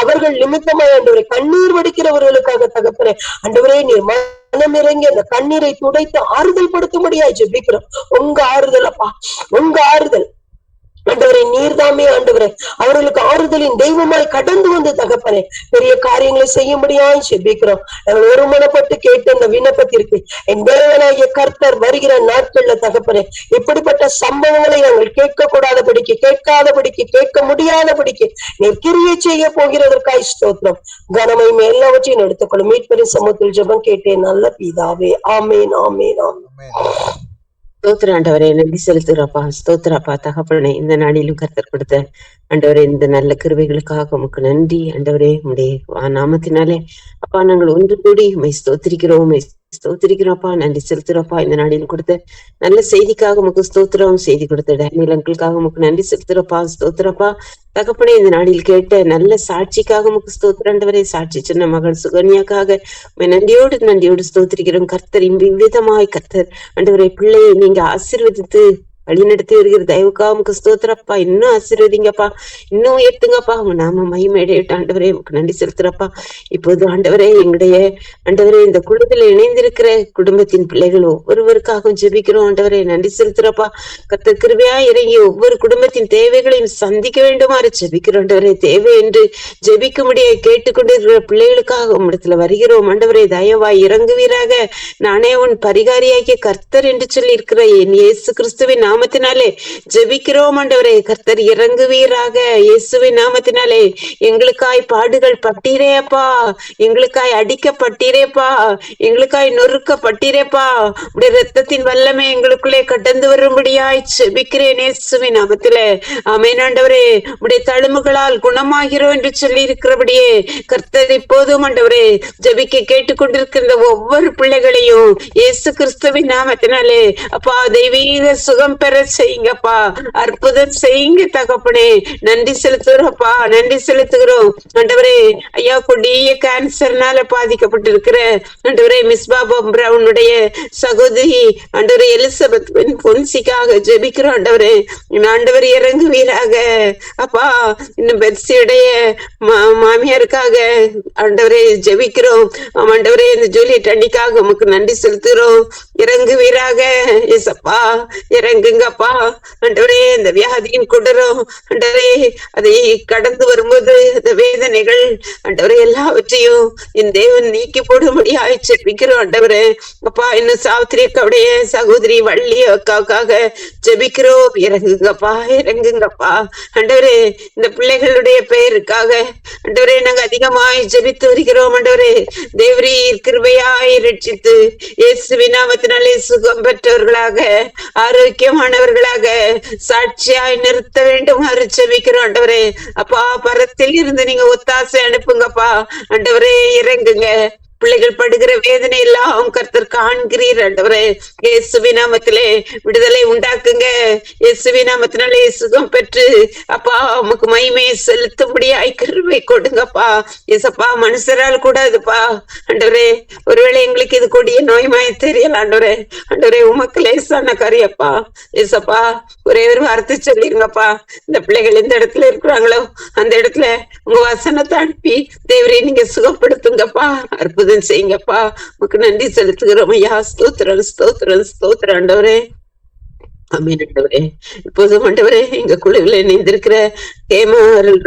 J: அவர்கள் நிமித்தமாய் ஆண்டவரே கண்ணீர் வடிக்கிறவர்களுக்காக தகப்பனே ஆண்டவரே நீர் மனம் இறங்கி அந்த கண்ணீரை துடைத்து ஆறுதல் படுத்தும்படியா ஜெபிக்கிறோம். உங்க ஆறுதல் அப்பா, உங்க ஆறுதல் ஆண்டவரே நீர்தாமே ஆண்டவரே அவர்களுக்கு ஆறுதலின் தெய்வமாய் கடந்து வந்து தகப்பனே பெரிய காரியங்களை செய்யும்படியாய் ஜெபிக்கிறோம். நாங்கள் ஒருமனப்பட்டு கேட்ட அந்த விண்ணப்பத்திற்கு என் தேவனாகிய கர்த்தர் வருகிற நாட்கள்ல தகப்பனே இப்படிப்பட்ட சம்பவங்களை நாங்கள் கேட்க முடியாதபடிக்கு நீர் கிரியை செய்ய போகிறதற்காய் ஸ்தோத்திரம். கனமையும் எல்லாவற்றையும் எடுத்துக்கொள்ளும் மீட்பரின் சமூகத்தில் ஜெபம் கேட்டேன் நல்ல பிதாவே. ஆமேன் ஆமேன் ஆமேன்.
K: ஸ்தோத்திர ஆண்டவரே, நன்றி செலுத்துகிறப்பா. ஸ்தோத்திரப்பா தகப்பனே, இந்த நாளிலும் கர்த்தர் கொடுத்த ஆண்டவரே இந்த நல்ல கிருபைகளுக்காக உமக்கு நன்றி ஆண்டவரே. உடைய நாமத்தினாலே அப்பா நாங்கள் ஒன்று கூடி உம்மை ஸ்தோத்திரிக்கிறோம் ஸ்தோத்திரிக்கிறோம்ப்பா. நன்றி செலுத்துறப்பா. இந்த நாளில் கொடுத்த நல்ல செய்திக்காக உமக்கு ஸ்தோத்திரம். செய்தி கொடுத்த டேனியல் அங்கிளுக்காக உமக்கு நன்றி செலுத்துறப்பா. ஸ்தோத்திரப்பா தகப்பனே. இந்த நாளில் கேட்ட நல்ல சாட்சிக்காக உமக்கு ஸ்தோத்திரண்டவரே. சாட்சி சின்ன மகள் சுகன்யாக்காக நன்றியோடு ஸ்தோத்திரிக்கிறோம். கர்த்தர் இவ்விதமாய் கர்த்தர் ஆண்டவரே பிள்ளையை நீங்க ஆசீர்வதித்து வழிநடத்தி வருகிற தயவுக்காக உமக்கு ஸ்தோத்திரப்பா. இன்னும் ஆசீர்வதிங்கப்பா, இன்னும் உயர்த்துங்கப்பா. உங்க நாம மகிமையடையட்டும் ஆண்டவரே. உமக்கு நன்றி செலுத்துறப்பா. இப்போது ஆண்டவரே எங்களுடைய ஆண்டவரே இந்த குழுவில் இணைந்திருக்கிற குடும்பத்தின் பிள்ளைகள் ஒவ்வொருவருக்காகவும் ஜெபிக்கிறோம் ஆண்டவரே. நன்றி செலுத்துறப்பா. கர்த்தர் கிருபையா இறங்கி ஒவ்வொரு குடும்பத்தின் தேவைகளையும் சந்திக்க வேண்டுமாறு ஜெபிக்கிறோம் ஆண்டவரே. தேவை என்று ஜெபிக்க முடிய கேட்டுக்கொண்டிருக்கிற பிள்ளைகளுக்காக உம்மிடத்துல வருகிறோம் ஆண்டவரே. தயவாய் இறங்குவீராக. நானே உன் பரிகாரியாகிய கர்த்தர் என்று சொல்லி இருக்கிற என் இயேசு கிறிஸ்துவின் நாமத்தினாலே ஜெபிக்கிறோம் ஆண்டவரே. கர்த்தர் இறங்குவீராக. இயேசுவின் நாமத்தினாலே எங்களுக்காய் பாடுகள் பட்டீரேப்பா, எங்களுக்காய் அடிக்கப்பட்டீரேப்பா, எங்களுக்காய் நொறுக்கப்பட்டீரேப்பா. உடைய ரத்தத்தின் வல்லமை எங்களுக்குள்ளே கடந்து வரும்படியாய் ஜெபிக்கிறேன் இயேசுவின் நாமத்திலே. ஆமென் ஆண்டவரே. உடைய தழும்புகளால் குணமாகிறோம் என்று சொல்லி இருக்கிறபடியே கர்த்தர் இப்போதும் ஆண்டவரே ஜெபிக்க கேட்டுக்கொண்டிருக்கிற ஒவ்வொரு பிள்ளைகளையும் இயேசு கிறிஸ்துவின் நாமத்தினாலே அப்பா தெய்வீக சுகம் பெற செய்யுங்கப்பா. அற்புதம் செய்யுங்க தகப்பனே. நன்றி செலுத்துகிறோம்ப்பா, நன்றி செலுத்துகிறோம் ஆண்டவரே. ஐயா கொடிய கேன்சர்னால பாதிக்கப்பட்டிருக்கிற ஆண்டவரே மிஸ்பா பிரவுனுடைய சகோதரி ஆண்டவரே எலிசபெத் பொன்சிக்காக ஜெபிக்கிறோம் ஆண்டவரே. ஆண்டவர் இறங்குவீராக அப்பா. இன்னும் பெர்சியுடைய மாமியாருக்காக ஆண்டவரே ஜெபிக்கிறோம் ஆண்டவரே. இந்த ஜூலியட் அண்டிக்காக உமக்கு நன்றி செலுத்துகிறோம். இறங்குவீராக ஏசப்பா, இறங்குங்கப்பா ஆண்டவரே. இந்த வியாதியின் கொடரும் ஆண்டவரே அதை கடந்து வரும்போது இந்த வேதனைகள் ஆண்டவரே எல்லாவற்றையும் என் தேவன் நீக்கி போடும்படியாய் ஜெபிக்கிறோம் ஆண்டவரே. அப்பா இன்னும் சாவித்திரி அக்காவுடைய சகோதரி வள்ளி அக்காவுக்காக ஜெபிக்கிறோம். இறங்குங்கப்பா, இறங்குங்கப்பா ஆண்டவரே. இந்த பிள்ளைகளுடைய பெயருக்காக ஆண்டவரே நாங்க அதிகமாய் ஜெபித்து வருகிறோம் ஆண்டவரே. தேவரீர் கிருபையாய் ரட்சித்து இயேசுவின் நாமத்தினாலே சுகம் பெற்றவர்களாக ஆரோக்கியமானவர்களாக சாட்சியாய் நிறுத்த வேண்டும் ஜெபிக்கிறோம் ஆண்டவரே. அப்பா பரத்தில் இருந்து நீங்க ஒத்தாசை அனுப்புங்கப்பா ஆண்டவரே. இறங்குங்க பிள்ளைகள் படுகிற வேதனை எல்லாம் கர்த்தர் காண்கிறீர் ஆண்டவரே. இயேசுவின் நாமத்திலே விடுதலை உண்டாக்குங்க. இயேசுவின் நாமத்தினாலே சுகம் பெற்று அப்பா உமக்கு மகிமையை செலுத்தும்படியாய் கிருபை கொடுங்கப்பா. ஏசப்பா மனுஷரால் கூடாதுப்பா ஆண்டவரே. ஒருவேளை எங்களுக்கு இது கொடிய நோய்மாய் தெரியல ஆண்டவரே. ஆண்டவரே உமக்கு லேசான காரியப்பா. ஏசப்பா ஒரே ஒரு வார்த்தை சொல்லிருங்கப்பா. இந்த பிள்ளைகள் எந்த இடத்துல இருக்கிறாங்களோ அந்த இடத்துல உங்க வசனத்தை அனுப்பி தேவரே நீங்க சுகப்படுத்துங்கப்பா, அற்புதம் செய்யுங்கப்பா. உமக்கு நன்றி செலுத்துகிறோம் ஐயா. ஸ்தோத்திரம் ஸ்தோத்திரம் ஸ்தோத்திரம் ஆண்டவரே. ஆமென் ஆண்டவரே. இப்போதும் ஆண்டவரே எங்க குழுவில் இணைந்திருக்கிற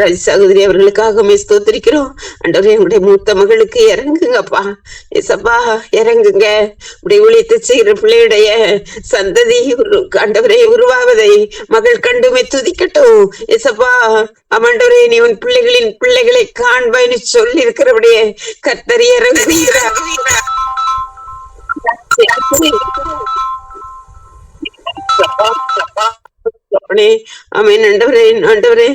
K: ராஜ் சகோதரி அவர்களுக்காக ஸ்தோத்திரிக்கிறோம் ஆண்டவரே. உங்களுடைய மூத்த மகளுக்கு இறங்குங்கப்பா. ஏசப்பா இறங்குங்க. உடைய ஊழியத்தை செய்கிற பிள்ளையுடைய சந்ததி ஆண்டவரே உருவாவதை மகள் கண்டுமே துதிக்கட்டும். ஏசப்பா ஆமாண்டவரே நீ உன் பிள்ளைகளின் பிள்ளைகளை காண்பாய்னு சொல்லி இருக்கிறபடியே கர்த்தர் இறங்குகிறார். ஆமென் ஆண்டவரே. ஆண்டவரே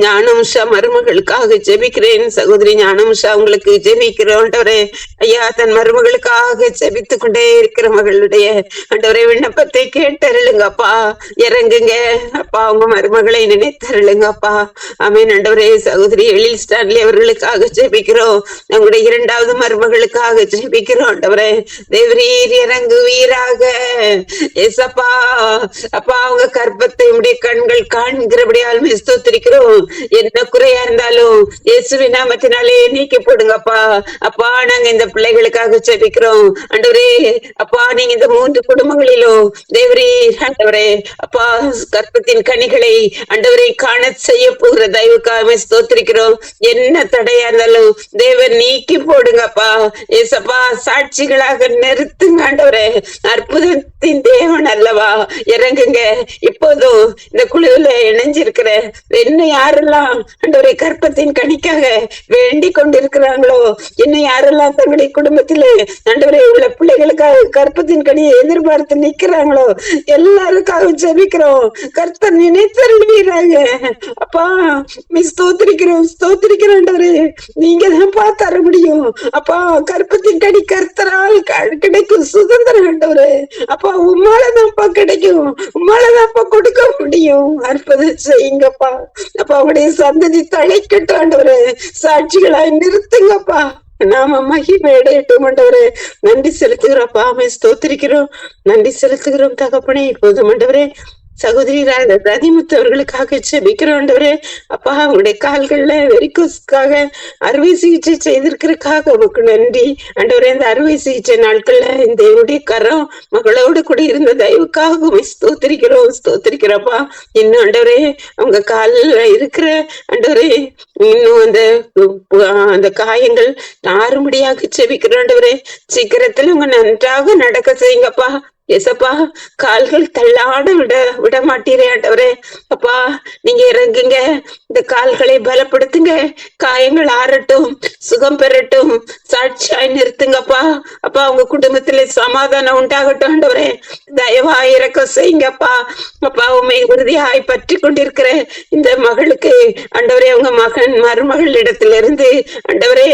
K: ஞானம்ஷா மருமகளுக்காக ஜெபிக்கிறேன். சகோதரி ஞானம்ஷா உங்களுக்கு ஜெபிக்கிறோம் ஆண்டவரே. ஐயா தன் மருமகளுக்காக ஜெபித்து கொண்டே இருக்கிற மகளுடைய ஆண்டவரே விண்ணப்பத்தை கேட்டருளுங்கப்பா. இறங்குங்க அப்பா. உங்க மருமகளை நினைத்தருளுங்கப்பா. ஆமென் ஆண்டவரே. சகோதரி எழில் ஸ்டான்லி அவர்களுக்காக ஜெபிக்கிறோம். நம்முடைய இரண்டாவது மருமகளுக்காக ஜெபிக்கிறோம் ஆண்டவரே. தேவரீர் இறங்குவீராக. ஏசப்பா அப்பா அவங்க கர்ப்பத்தை உடைய கண்கள் காண்கிறபடியால் ஸ்தோத்திரிக்கிறோம். என்ன குறையா இருந்தாலும் இயேசுவின் நாமத்தினாலே நீக்கி போடுங்கப்பா. அப்பா நாங்க இந்த பிள்ளைகளுக்காக ஜெபிக்கிறோம் ஆண்டவரே. அப்பா நீங்க இந்த 3 குடும்பங்களிலும் தேவரே ஆண்டவரே அப்பா கர்ப்பத்தின் கனிகளை ஆண்டவரை காண செய்ய போகிற தயவுக்காக ஸ்தோத்திரிக்கிறோம். என்ன தடையா இருந்தாலும் தேவன் நீக்கி போடுங்கப்பா. ஏசப்பா சாட்சிகளாக நிறுத்துங்க ஆண்டவரே. அற்புதத்தின் தேவன் அல்லவா. இறங்குங்க. இப்போதும் இந்த குழுவில் இணைஞ்சிருக்கிற இன்னும் யாரெல்லாம் ஆண்டவரே கற்பத்தின் கனிக்காக வேண்டிக் கொண்டிருக்கிறாங்களோ, இன்னும் யாரெல்லாம் தங்களுடைய குடும்பத்திலே ஆண்டவரே உள்ள பிள்ளைகளுக்காக கற்பத்தின் கனியை எதிர்பார்த்து நிக்கிறாங்களோ எல்லாருக்காக ஜெபிக்கிறோம். கர்த்தர் நினைத்தருள்வீராங்க அப்பா. ஸ்தோத்திரிக்கிறோம் ஸ்தோத்திரிக்கிறோம் ஆண்டவரே. நீங்க தான் தர முடியும் அப்பா. கற்பத்தின் கனி கர்த்தரால் கிடைக்கும் சுதந்திரம் ஆண்டவரே. அப்பா உம்மாலதான்ப்பா கிடைக்கும், உம்மாலதான்ப்பா கொடுக்க முடியும். அற்புதம் செய்யுங்கப்பா. அப்பா அவருடைய சந்ததி தழைக்கட்டும் ஆண்டவரே. சாட்சிகளாய் நிறுத்துங்கப்பா. நாம மகிமை அடையட்டும் ஆண்டவரே. நன்றி செலுத்துகிறோம்ப்பா. ஸ்தோத்திரிக்கிறோம். நன்றி செலுத்துகிறோம் தகப்பனே. இப்போதும் ஆண்டவரே சகோதரி ரதிமுத்து அவர்களுக்காக ஜெபிக்கிறோம் ஆண்டவரே. அப்பா அவங்களுடைய கால்கள்ல வெரிகோஸ்க்காக அறுவை சிகிச்சை செய்திருக்கிறதுக்காக உமக்கு நன்றி ஆண்டவரே. இந்த அறுவை சிகிச்சை நாட்கள்ல இந்த என்னுடைய கரம் மகளோடு கூட இருந்த தயவுக்காக ஸ்தோத்திரிக்கிறோம் ஸ்தோத்திரிக்கிறப்பா. இன்னும் ஆண்டவரே அவங்க காலில் இருக்கிற ஆண்டவரே இன்னும் அந்த காயங்கள் நாறும்படியாக ஜெபிக்கிறோம் ஆண்டவரே. சீக்கிரத்துல உங்க நன்றாக நடக்க செய்யுங்கப்பா. ஏசப்பா கால்கள் தள்ளாட விட மாட்டீரே ஆண்டவரே. அப்பா நீங்க இறங்குங்க. இந்த கால்களை பலப்படுத்துங்க. காயங்கள் ஆறட்டும், சுகம் பெறட்டும், சாட்சியாய் நிறுத்துங்கப்பா. அப்பா உங்க குடும்பத்திலே சமாதானம் உண்டாகட்டும் ஆண்டவரே. தயவா இறக்க செய்யுங்கப்பா. அப்பா உண்மை உறுதியாய் பற்றி கொண்டிருக்கிற இந்த மகளுக்கு ஆண்டவரே உங்க மருமகள் இடத்திலிருந்து ஆண்டவரே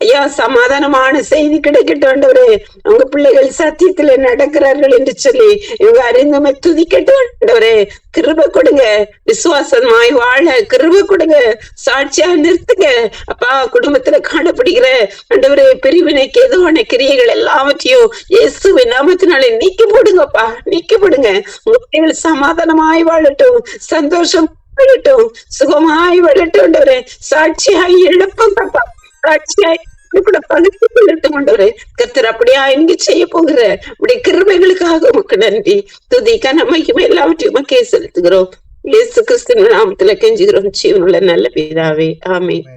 K: ஐயா சமாதானமான செய்தி கிடைக்கட்டும் ஆண்டவரே. உங்க பிள்ளைகள் சத்தியத்துல நடக்கிறார்கள் என்று சொல்லி இவங்க அறிந்தமை துதிக்கட்டும் ஆண்டவரே. கிருபை கொடுங்க. விசுவாசமாய் வாழ கிருபை கொடுங்க. சாட்சியா நிறுத்துங்க அப்பா. குடும்பத்துல காணப்படுகிற ஆண்டவரே பிரிவினைக்கு எதுவான கிரியைகள் எல்லாவற்றையும் இயேசுவின் நாமத்தினாலே நீக்கி போடுங்கப்பா. நீக்கி போடுங்க. உங்க பிள்ளைகள் சமாதானமாய் வாழட்டும், சந்தோஷம் வாழட்டும், சுகமாய் வாழட்டும் ஆண்டவரே. சாட்சியாய் எழுப்புங்கப்பா. சாட்சியாய் கூட பகிர்ந்து கொள்ளட்டும் ஆண்டவரே. கர்த்தர் அப்படியா இங்கு செய்ய போகிற உடைய கிருபைகளுக்காக உமக்கு நன்றி துதிக்க மகிமை எல்லாவற்றையும் உமக்கே செலுத்துகிறோம். இயேசு கிறிஸ்துவின் நாமத்துல கெஞ்சுகிறோம் ஜீவனுள்ள நல்ல பிதாவே. ஆமென்.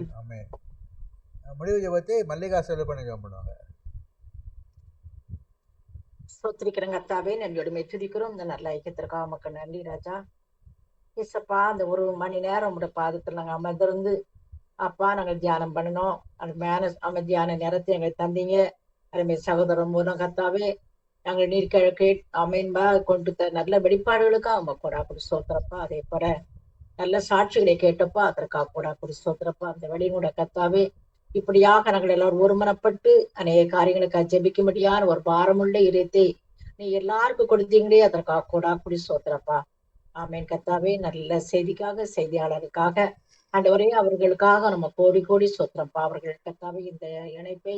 E: முடிவு ஜெபத்தை மல்லிகா செலவு பண்ணி ஜெபம் பண்ணுவாங்க.
D: ஸ்தோத்திரிக்கிறேன் கர்த்தாவே. நன்றியோடு துதிக்கிறோம். இந்த நல்ல ஐக்கியத்திற்காக உமக்கு நன்றி ராஜா. ஏசப்பா அந்த 1 மணி நேரம் உங்களுடைய பாதத்தில் நாங்கள் அமர்ந்திருந்து அப்பா நாங்கள் தியானம் பண்ணணும். அந்த அமைதியான நேரத்தை எங்களுக்கு தந்தீங்க. அருமை சகோதரன் மூலம் கர்த்தாவே நாங்கள் நீர்கிழக்கு அமேன்பா கொண்டு நல்ல வெளிப்பாடுகளுக்கா அவங்க கூட சோத்திரப்பா. அதே போல நல்ல சாட்சிகளை கேட்டப்பா அதற்காக கூட சோத்திரப்பா. அந்த வழியினோட கர்த்தாவே இப்படியாக நாங்கள் எல்லாரும் ஒருமனப்பட்டு அநேக காரியங்களுக்காக ஜெபிக்கும்படியான ஒரு பாரமுள்ள இதயத்தை நீ எல்லாருக்கும் கொடுத்தீங்களே, அதற்காக கூடாக்குடி சோத்திரப்பா. ஆமேன் கத்தாவே. நல்ல செய்திக்காக, செய்தியாளருக்காக ஆண்டவரே, அவர்களுக்காக நம்ம கோடி கோடி சோத்திரப்பா. அவர்கள் கத்தாவே இந்த இணைப்பை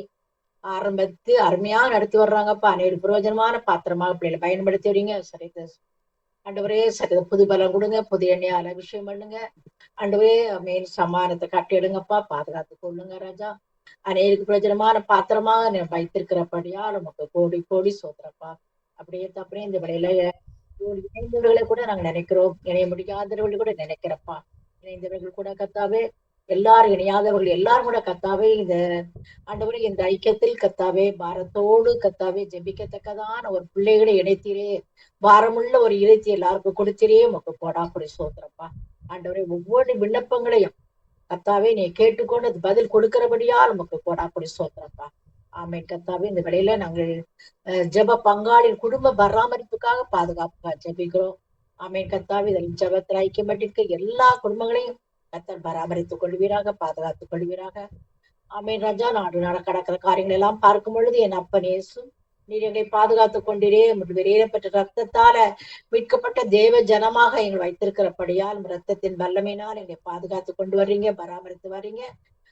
D: ஆரம்பித்து அருமையா நடத்தி வர்றாங்கப்பா. அநேக பிரயோஜனமான பாத்திரமாக பிள்ளைகளை பயன்படுத்தி வரீங்க. சரி ஆண்டவரே, சரி புது பலம் கொடுங்க, புது எண்ணெயால அபிஷேகம் பண்ணுங்க ஆண்டவரே. மேல் சமானத்தை கட்டி எடுங்கப்பா, பாதுகாத்து கொள்ளுங்க ராஜா. அநேருக்கு பிரயோஜனமான பாத்திரமாக நீ வைத்திருக்கிறபடியா நமக்கு கோடி கோடி சோத்திரப்பா. அப்படியே தப்புறே இந்த வேலையில இணைந்தவர்களை கூட நாங்க நினைக்கிறோம், இணைய முடியாதவர்கள் கூட நினைக்கிறப்பா. இணைந்தவர்கள் கூட கத்தாவே, எல்லாரும் இணையாதவர்கள் எல்லாரும் கூட கத்தாவே, இந்த ஆண்டவரே இந்த ஐக்கியத்தில் கத்தாவே பாரத்தோடு கத்தாவே ஜெபிக்கத்தக்கதான ஒரு பிள்ளைகளை இணைத்தீரே, பாரமுள்ள ஒரு இறைச்சி எல்லாருக்கும் கொடுத்திரே, உமக்கு போடா கொடி சோத்திரப்பா. ஆண்டவரே, ஒவ்வொரு விண்ணப்பங்களையும் கத்தாவே நீ கேட்டுக்கொண்டு அது பதில் கொடுக்கிறபடியால் உமக்கு போடா கொடி சோத்திரப்பா. ஆமேன் கத்தாவே. இந்த வேளையில நாங்கள் ஜெப பங்காளின் குடும்ப பராமரிப்புக்காக பாதுகாப்புக்காக ஜெபிக்கிறோம். ஆமேன் கத்தாவே. இதில் ஜெபத்தில் ஐக்கியப்பட்டிருக்க எல்லா குடும்பங்களையும் கத்தர் பராமரித்துக் கொள்வீராக, பாதுகாத்துக் கொள்வீராக. ஆமேன் ராஜா. நாடு நடக்கிற காரியங்கள் எல்லாம் பார்க்கும் பொழுது என் அப்பன் இயேசு நீர் எங்களை பாதுகாத்துக் கொண்டிரே, வெளியேறப்பட்ட ரத்தத்தால மீட்கப்பட்ட தேவ ஜனமாக எங்களை வைத்திருக்கிறபடியால் ரத்தத்தின் வல்லமையினால் எங்களை பாதுகாத்து கொண்டு வர்றீங்க, பராமரித்து வர்றீங்க.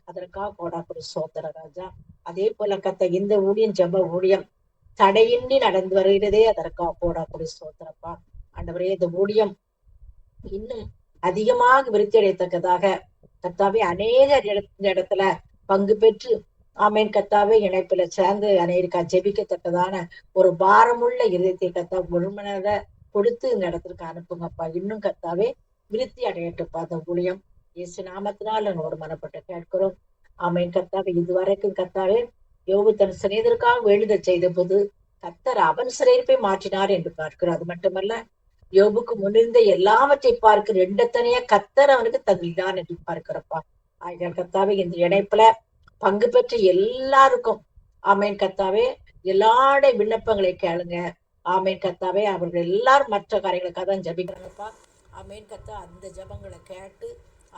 D: அதற்காக கோடாக்குடி சோதர ராஜா. அதே போல கத்த இந்த ஊழியம் ஜெப ஊழியம் தடையின்றி நடந்து வருகிறதே, அதற்காக கோடாக்குடி சோதரப்பா. ஆண்டவரே, இந்த ஊழியம் இன்னும் அதிகமாக விருத்தி அடையத்தக்கதாக கத்தாவே அநேக இடத்துல பங்கு பெற்று ஆமேன் கத்தாவே இணைப்புல சேர்ந்து அநேகா ஜெபிக்கத்தக்கதான ஒரு பாரமுள்ள இதயத்தை கத்தா முழுமனத கொடுத்து இந்த இடத்துக்கு அனுப்புங்கப்பா. இன்னும் கத்தாவே விருத்தி அடையட்டுப்பா அந்த ஊழியம். இயேசு நாமத்தினால் ஒரு மனப்பட்டு கேட்கிறோம். ஆமேன் கத்தாவே. இதுவரைக்கும் கத்தாவே யோபு தன் சிநேகிதருக்காக வேண்டுத செய்த போது கத்தர் அவன் சிறையிருப்பை மாற்றினார் என்று பார்க்கிறோம். அது மட்டுமல்ல, யோபுக்கு முன்னிருந்த எல்லாவற்றை பார்க்கிற ரெண்டத்தனையா கத்தர் அவனுக்கு தகுதிதான் என்று பார்க்கிறப்பா. ஆகிய கத்தாவே இந்த இணைப்புல பங்கு பெற்ற எல்லாருக்கும் ஆமேன் கத்தாவே எல்லாருடைய விண்ணப்பங்களை கேளுங்க. ஆமேன் கத்தாவே. அவர்கள் எல்லாரும் மற்ற காரியங்களுக்காக தான் ஜபிக்கிறாங்கப்பா. ஆமேன் கத்தா. அந்த ஜபங்களை கேட்டு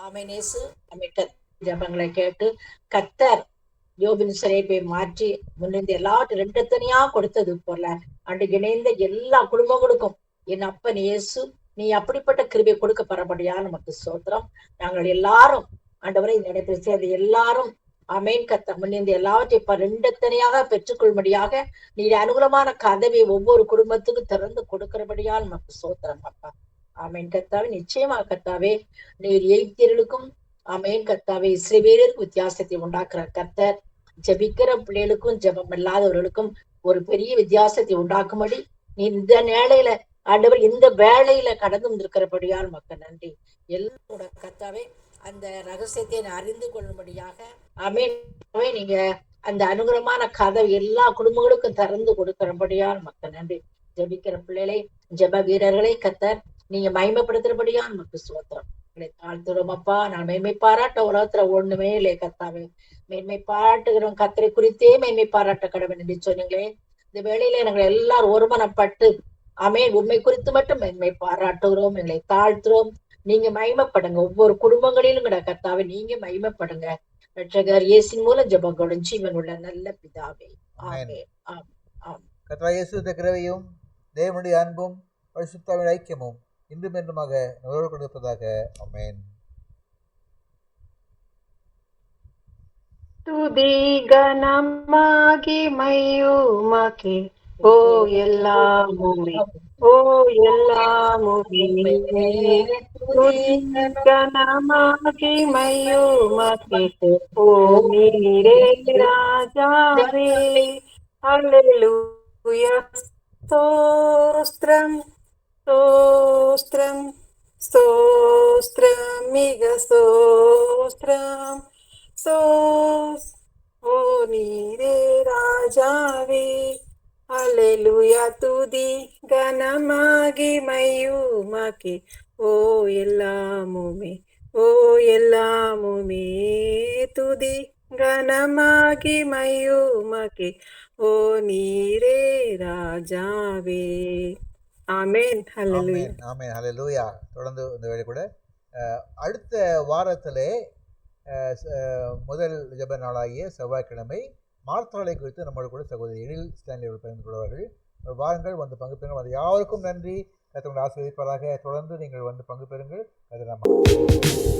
D: ஆமேன் இயேசு ஆமேன் ஜபங்களை கேட்டு கத்தர் யோபின் சிறைப்பை மாற்றி முன்னிருந்த எல்லாவற்றையும் ரெண்டத்தனையா கொடுத்தது போல அன்று இணைந்த எல்லா குடும்பங்களுக்கும் என் அப்பன் இயேசு நீ அப்படிப்பட்ட கிருபை கொடுக்க பரபடியா நமக்கு சோத்திரம். நாங்கள் எல்லாரும் ஆண்டவரை இந்த இடத்தில் சேர்ந்த எல்லாரும் அமேன் கத்த முன்னிருந்த எல்லாவற்றையும் ரெண்டத்தனையாக பெற்றுக்கொள்ளும்படியாக நீர் அனுகூலமான கதவை ஒவ்வொரு குடும்பத்துக்கும் திறந்து கொடுக்கிறபடியால் நமக்கு சோத்திரம் அப்பா. ஆமேன் கத்தாவே. நிச்சயமாக கத்தாவே நீர் எய்தியர்களுக்கும் ஆமேன் கத்தாவே இஸ்ரவேலருக்கு வித்தியாசத்தை உண்டாக்குற கர்த்தர் ஜெபிக்கிற பிள்ளைகளுக்கும் ஜெபம் இல்லாதவர்களுக்கும் ஒரு பெரிய வித்தியாசத்தை உண்டாக்கும்படி நீ இந்த வேளையில ஆண்டவர் இந்த வேளையில கடந்து வந்திருக்கிறபடியால் மக்கள் நன்றி. எல்லாரோட கத்தாவே அந்த ரகசியத்தை அறிந்து கொள்ளும்படியாக ஆமேன் நீங்க அந்த அனுகூலமான கதவை எல்லா குடும்பங்களுக்கும் திறந்து கொடுக்கிறபடியால் மக்கள் நன்றி. ஜெபிக்கிற பிள்ளைகளை ஜெப வீரர்களை கத்தர் நீங்க மகிமைப்படுத்துறபடியா நமக்கு சோத்திரம். தாழ்த்துறோம் அப்பா. நான் மேன்மை பாராட்ட உலகத்துல ஒண்ணுமே இல்லை கத்தாவே. மேன்மை பாராட்டுகிறோம் கத்தரை குறித்தே மேன்மை பாராட்ட கடவுள் என்று சொன்னீங்களே. இந்த வேளையில நாங்கள் எல்லாரும் ஒருமனப்பட்டு ஆமேன் உண்மை குறித்து மட்டும் மேன்மை பாராட்டுகிறோம். எங்களை தாழ்த்துறோம். நீங்க மகிமைப்படுங்க. ஒவ்வொரு குடும்பங்களிலும் கூட கத்தாவே நீங்க மகிமைப்படுங்க. ரட்சகர் இயேசுவின் மூலம் ஜெபங்களுடன் ஜீவன் உள்ள நல்ல பிதாவே. ஆமென். ஆம்.
E: கர்த்தராகிய இயேசுவின் கிருபையும் தேவனுடைய அன்பும் பரிசுத்தாவின் ஐக்கியமும் இன்றும் என்றுமாக நம்மோடு கொண்டிருப்பதாக. ஆமென்.
L: துதி கனமாகி மையுமகே ஓ எல்லாமுமே ஓ எல்லாமுமே துதி கனமாகி மையுமகே ஓ நீரே ராஜாவே. ஹல்லேலூயா ஸ்தோத்திரம் ஸ்தோத்திரம் ஸ்தோத்திரம் மிக ஸ்தோத்திரம் ஓ நீரே ராஜாவே. ஹல்லேலூயா துதி கனமாகி மையுமகே ஓ எல்லாமுமே ஓ எல்லாமுமே துதி கனமாகி மையுமகே ஓ நீரே ராஜாவே. ஆமென். ஹல்லேலூயா.
E: ஆமென். ஹல்லேலூயா. தொடர்ந்து இந்த வேளை கூட அடுத்த வாரத்திலே முதல் ஜெப நாளாகிய செவ்வாய்க்கிழமை மார்த்தாளை குறித்து நம்மளோட கூட சகோதரி எழில் ஸ்டான்லி அவர்கள் பகிர்ந்து கொள்வார்கள். வாருங்கள், வந்து பங்கு பெறுங்கள். அது யாருக்கும் நன்றி. கர்த்தர் உங்களை ஆசீர்வதிப்பாராக. தொடர்ந்து நீங்கள் வந்து பங்கு பெறுங்கள். அது நம்ம